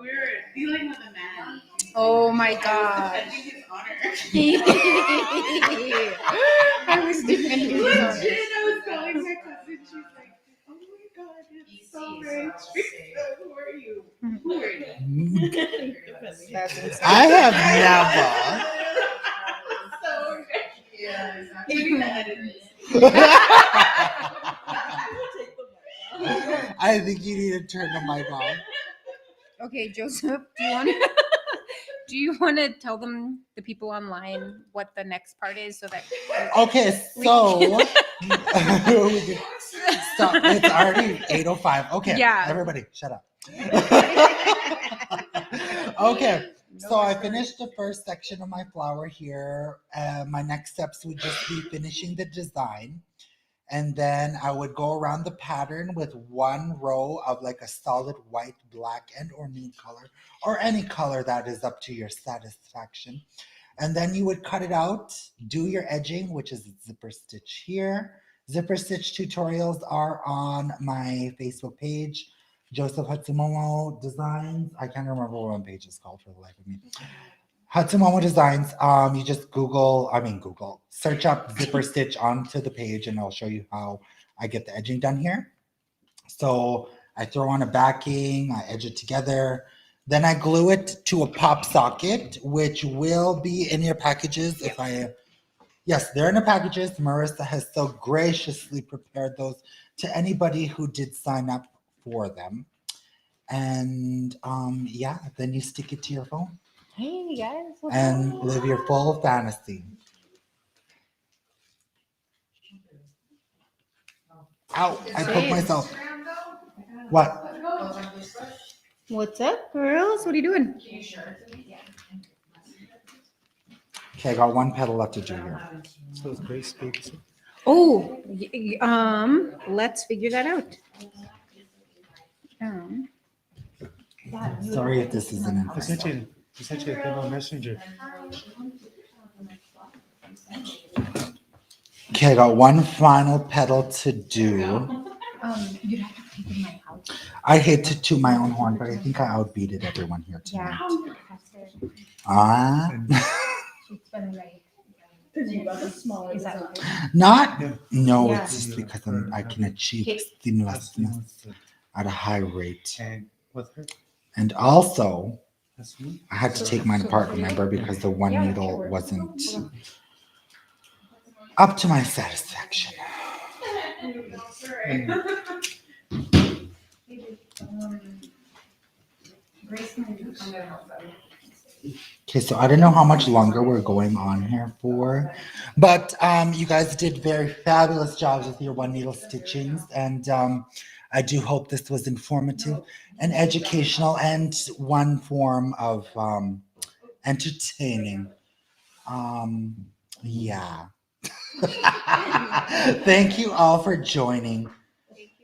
We were dealing with a man. Oh my god. I think his honor. I was defending his Legit, honor. I was telling my cousin, she's like, oh my god, it's so very strict. Who are you? Who are you? That's insane. I have never. So, yeah, exactly. I think you need to turn the mic off. Okay, Joseph, do you want to tell them, the people online, what the next part is so that Okay, so stop. It's already 8:05. Okay, Yeah. everybody, shut up. Okay, so I finished the first section of my flower here. My next steps would just be finishing the design. And then I would go around the pattern with one row of like a solid white, black, and or nude color, or any color that is up to your satisfaction. And then you would cut it out, do your edging, which is zipper stitch here. Zipper stitch tutorials are on my Facebook page, Joseph Hatsumomo Designs. I can't remember what my page is called for the life of me. Hatsumomo Designs. You just search up zipper stitch onto the page and I'll show you how I get the edging done here. So I throw on a backing, I edge it together, then I glue it to a pop socket, which will be in your packages. Yes, they're in the packages. Marissa has so graciously prepared those to anybody who did sign up for them. And yeah, then you stick it to your phone. Hey guys, what's And up? live your full fantasy. Ow, I poked myself. What? What's up, girls? What are you doing? Okay, I got one petal left to do here. So it's Grace Baby. Oh, let's figure that out. Sorry if this isn't I sent you a thing on Messenger. Okay, I got one final petal to do. You'd have to take in my house. I hate to toot my own horn, but I think I outbeated everyone here Yeah. tonight. Ah, It's been like. Because you got the smaller Is that design. not. No, Yeah. it's just because I can achieve seamlessness at a high rate. And with her, And also, that's me. I had to take mine apart, remember, because the one needle wasn't up to my satisfaction. Okay, so I don't know how much longer we're going on here for, but you guys did very fabulous jobs with your one needle stitchings, and I do hope this was informative and educational and one form of entertaining. Yeah. Thank you all for joining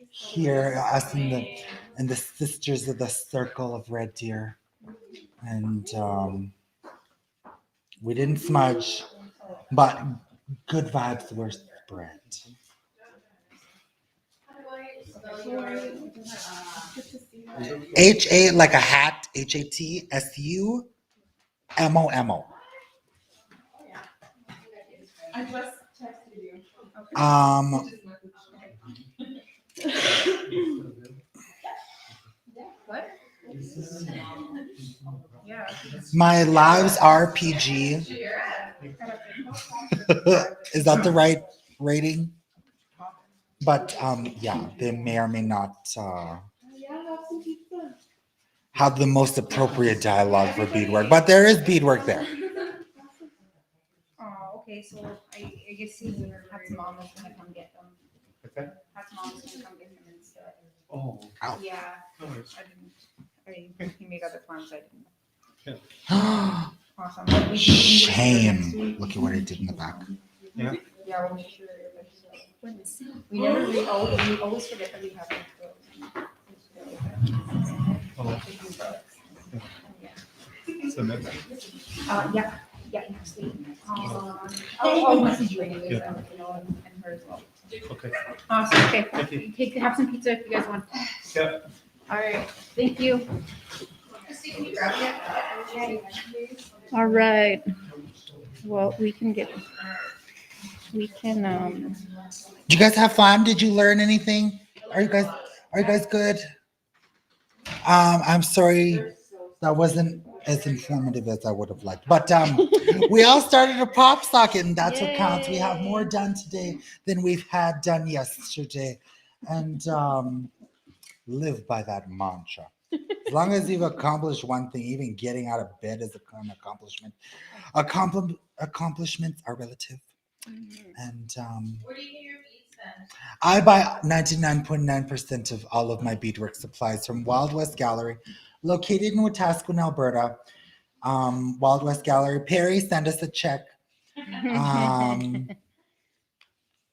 here, us and the sisters of the Circle of Red Deer. And we didn't smudge, but good vibes were spread. H-A like a hat, HATSUMOMO. I just texted you. What? Yeah. My lives are PG. Is that the right rating? But yeah, they may or may not have the most appropriate dialogue for beadwork, but there is beadwork there. Oh, okay, so I guess Hat's mom is gonna come get them. Okay. Hat's mom is gonna come get them instead. Oh, Yeah, no worries. he made other plans, I didn't. Shame. Awesome. But we can next week. Look at what I did in the back. Yeah, we'll make sure. We always forget that we have. Oh. So next. Yeah, next week. I'll message you anyways, Yeah. and her as well. Okay. Awesome, okay. Thank you. Have some pizza if you guys want. Yeah. All right, thank you. All right. Well, we can. Did you guys have fun? Did you learn anything? Are you guys good? I'm sorry that wasn't as informative as I would have liked. But we all started a pop socket, and that's what counts. We have more done today than we've had done yesterday. And live by that mantra. As long as you've accomplished one thing, even getting out of bed is an accomplishment. Accomplishments are relative. And Where do you get your beads then? I buy 99.9% of all of my beadwork supplies from Wild West Gallery, located in Wetaskiwin, Alberta. Wild West Gallery. Perry, send us a check.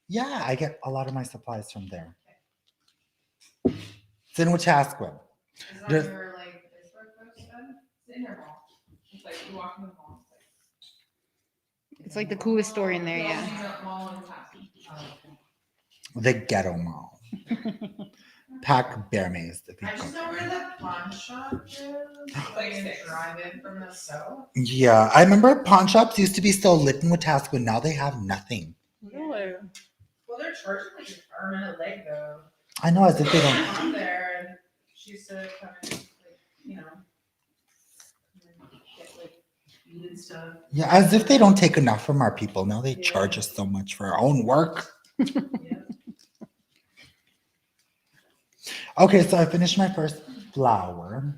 Yeah, I get a lot of my supplies from there. It's in Wetaskiwin. Is that There's- your like Facebook post then? It's in your mall. It's like you walk in the mall. It's like the coolest story in there, The yeah. only mall in Tassel. Oh, okay. The Ghetto Mall. Pack Bear Maze. If you I just go. know where the pawn shop is. It's like in drive in from the south. Yeah, I remember pawn shops used to be so lit in Wetaskiwin. Now they have nothing. Really? Well, they're charging like an arm and a leg though. I know, as if they don't. On there, and she used to come and like, you know, get like beaded stuff. Yeah, as if they don't take enough from our people. Now they charge us so much for our own work. Yeah. Okay, so I finished my first flower.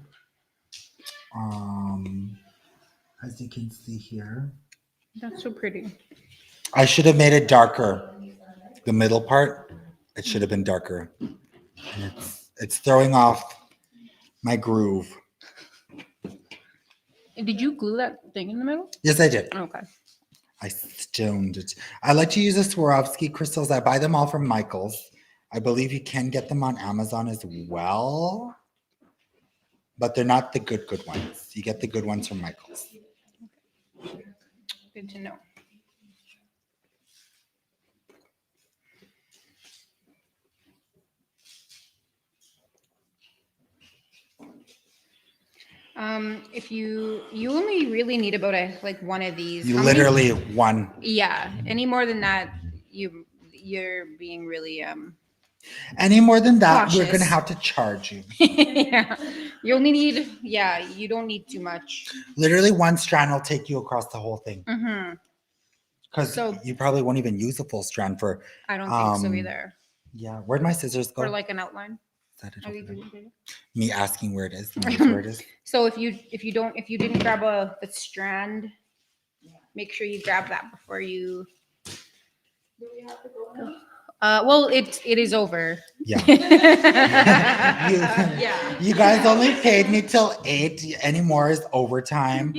As you can see here, That's so pretty. I should have made it darker. The middle part, it should have been darker. And it's throwing off my groove. Did you glue that thing in the middle? Yes, I did. Okay. I stoned it. I like to use the Swarovski crystals. I buy them all from Michael's. I believe you can get them on Amazon as well, but they're not the good ones. You get the good ones from Michael's. Good to know. If you only really need about one of these. You How many- literally one. Yeah. Any more than that, you're being really Any more than that, we're Cautious. gonna have to charge you. yeah. You only need you don't need too much. Literally one strand will take you across the whole thing. Mm-hmm. Because So- you probably won't even use a full strand for. I don't think so Um, either. Yeah, where'd my scissors go? For like an outline. Is that it Are over you there? doing- Me asking where it is. Knows where it is. So if you didn't grab the strand, make sure you grab that before you. Do we have to go now? Well, it is over. Yeah. Yeah. You guys only paid me till 8. Any more is overtime.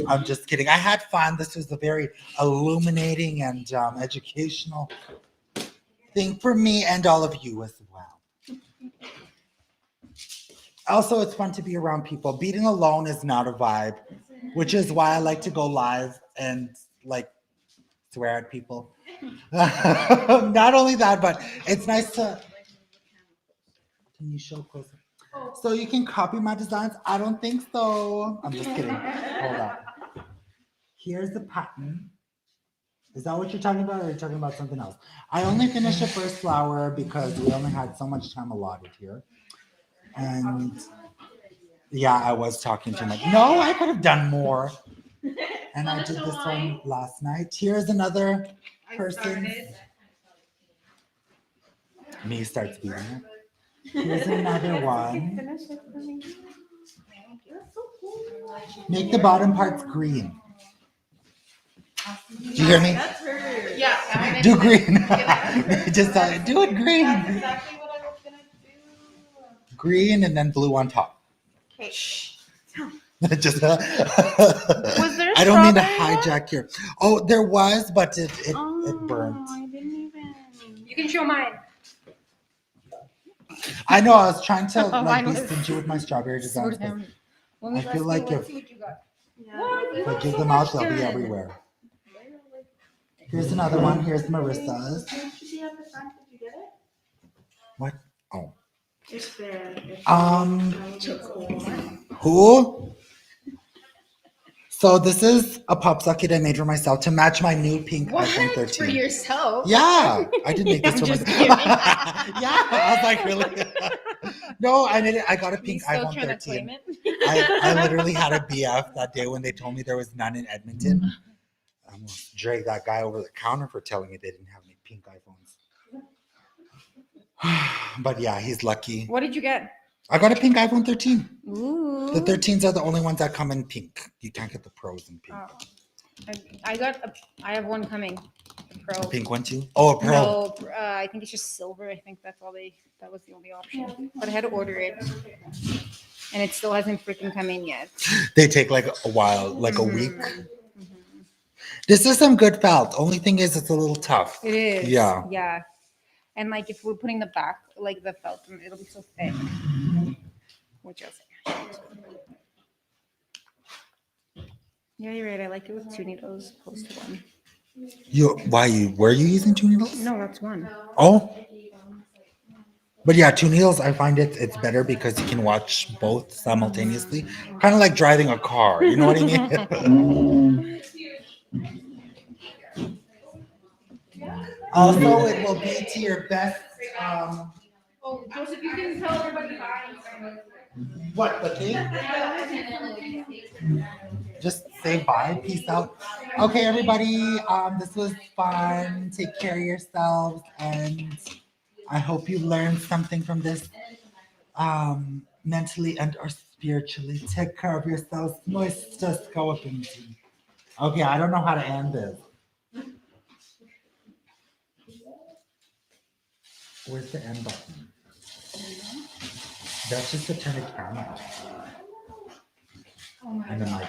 I'm just kidding. I had fun. This was a very illuminating and educational thing for me and all of you as well. Also, it's fun to be around people. Beading alone is not a vibe, which is why I like to go live and like swear at people. Not only that, but it's nice to. Can you show closer? So you can copy my designs? I don't think so. I'm just kidding. Hold on. Here's the pattern. Is that what you're talking about, or are you talking about something else? I only finished the first flower because we only had so much time allotted here. And yeah, I was talking too much. No, I could have done more. And I did this one last night. Here's another person. Me starts beating it. Here's another one. Make the bottom parts green. Do you hear me? That's her. Yeah. Do green. Just tell it, do it green. That's exactly what I was gonna do. Green and then blue on top. Okay. Just Was there a I don't mean to strawberry one? hijack here. Oh, there was, but it burnt. I didn't even. You can show mine. I know, I was trying to like Mine be was- stingy with my strawberry designs. but Let I feel like if Yeah. if I give them out, they'll be everywhere. Here's another one. Here's Marissa's. Didn't you see at the front? Did you get it? What? Oh. It's there. Who? So this is a pop socket I made for myself to match my new pink What? iPhone For 13. yourself? Yeah, I did make this I'm for just myself. kidding. Yeah, I was like, really? No, I made it. I got a You pink still iPhone trying to 13. claim it? I literally had a BF that day when they told me there was none in Edmonton. I almost dragged that guy over the counter for telling me they didn't have any pink iPhones. But yeah, he's lucky. What did you get? I got a pink iPhone 13. Ooh. The 13s are the only ones that come in pink. You can't get the pros in pink. Oh. I have one coming. The Pro. A pink one too? Oh, a pro. No, I think it's just silver. I think that was the only option. But I had to order it. And it still hasn't freaking come in yet. They take like a while, like a week. Mm-hmm. This is some good felt. Only thing is it's a little tough. It is. Yeah. Yeah. And like if we're putting the back, like the felt, it'll be so thick. Which else? Yeah, you're right. I like it with 2 needles opposed to 1. Were you using 2 needles? No, that's 1. Oh. But yeah, 2 needles, I find it's better because you can watch both simultaneously. Kind of like driving a car. You know what I mean? Also, it will be to your best. Oh, Joseph, you can tell everybody bye. What, the thing? Just say bye. Peace out. Okay, everybody. This was fun. Take care of yourselves. And I hope you learned something from this mentally and or spiritually. Take care of yourselves. Okay, I don't know how to end this. Where's the end button? That's just to turn the camera off. And then like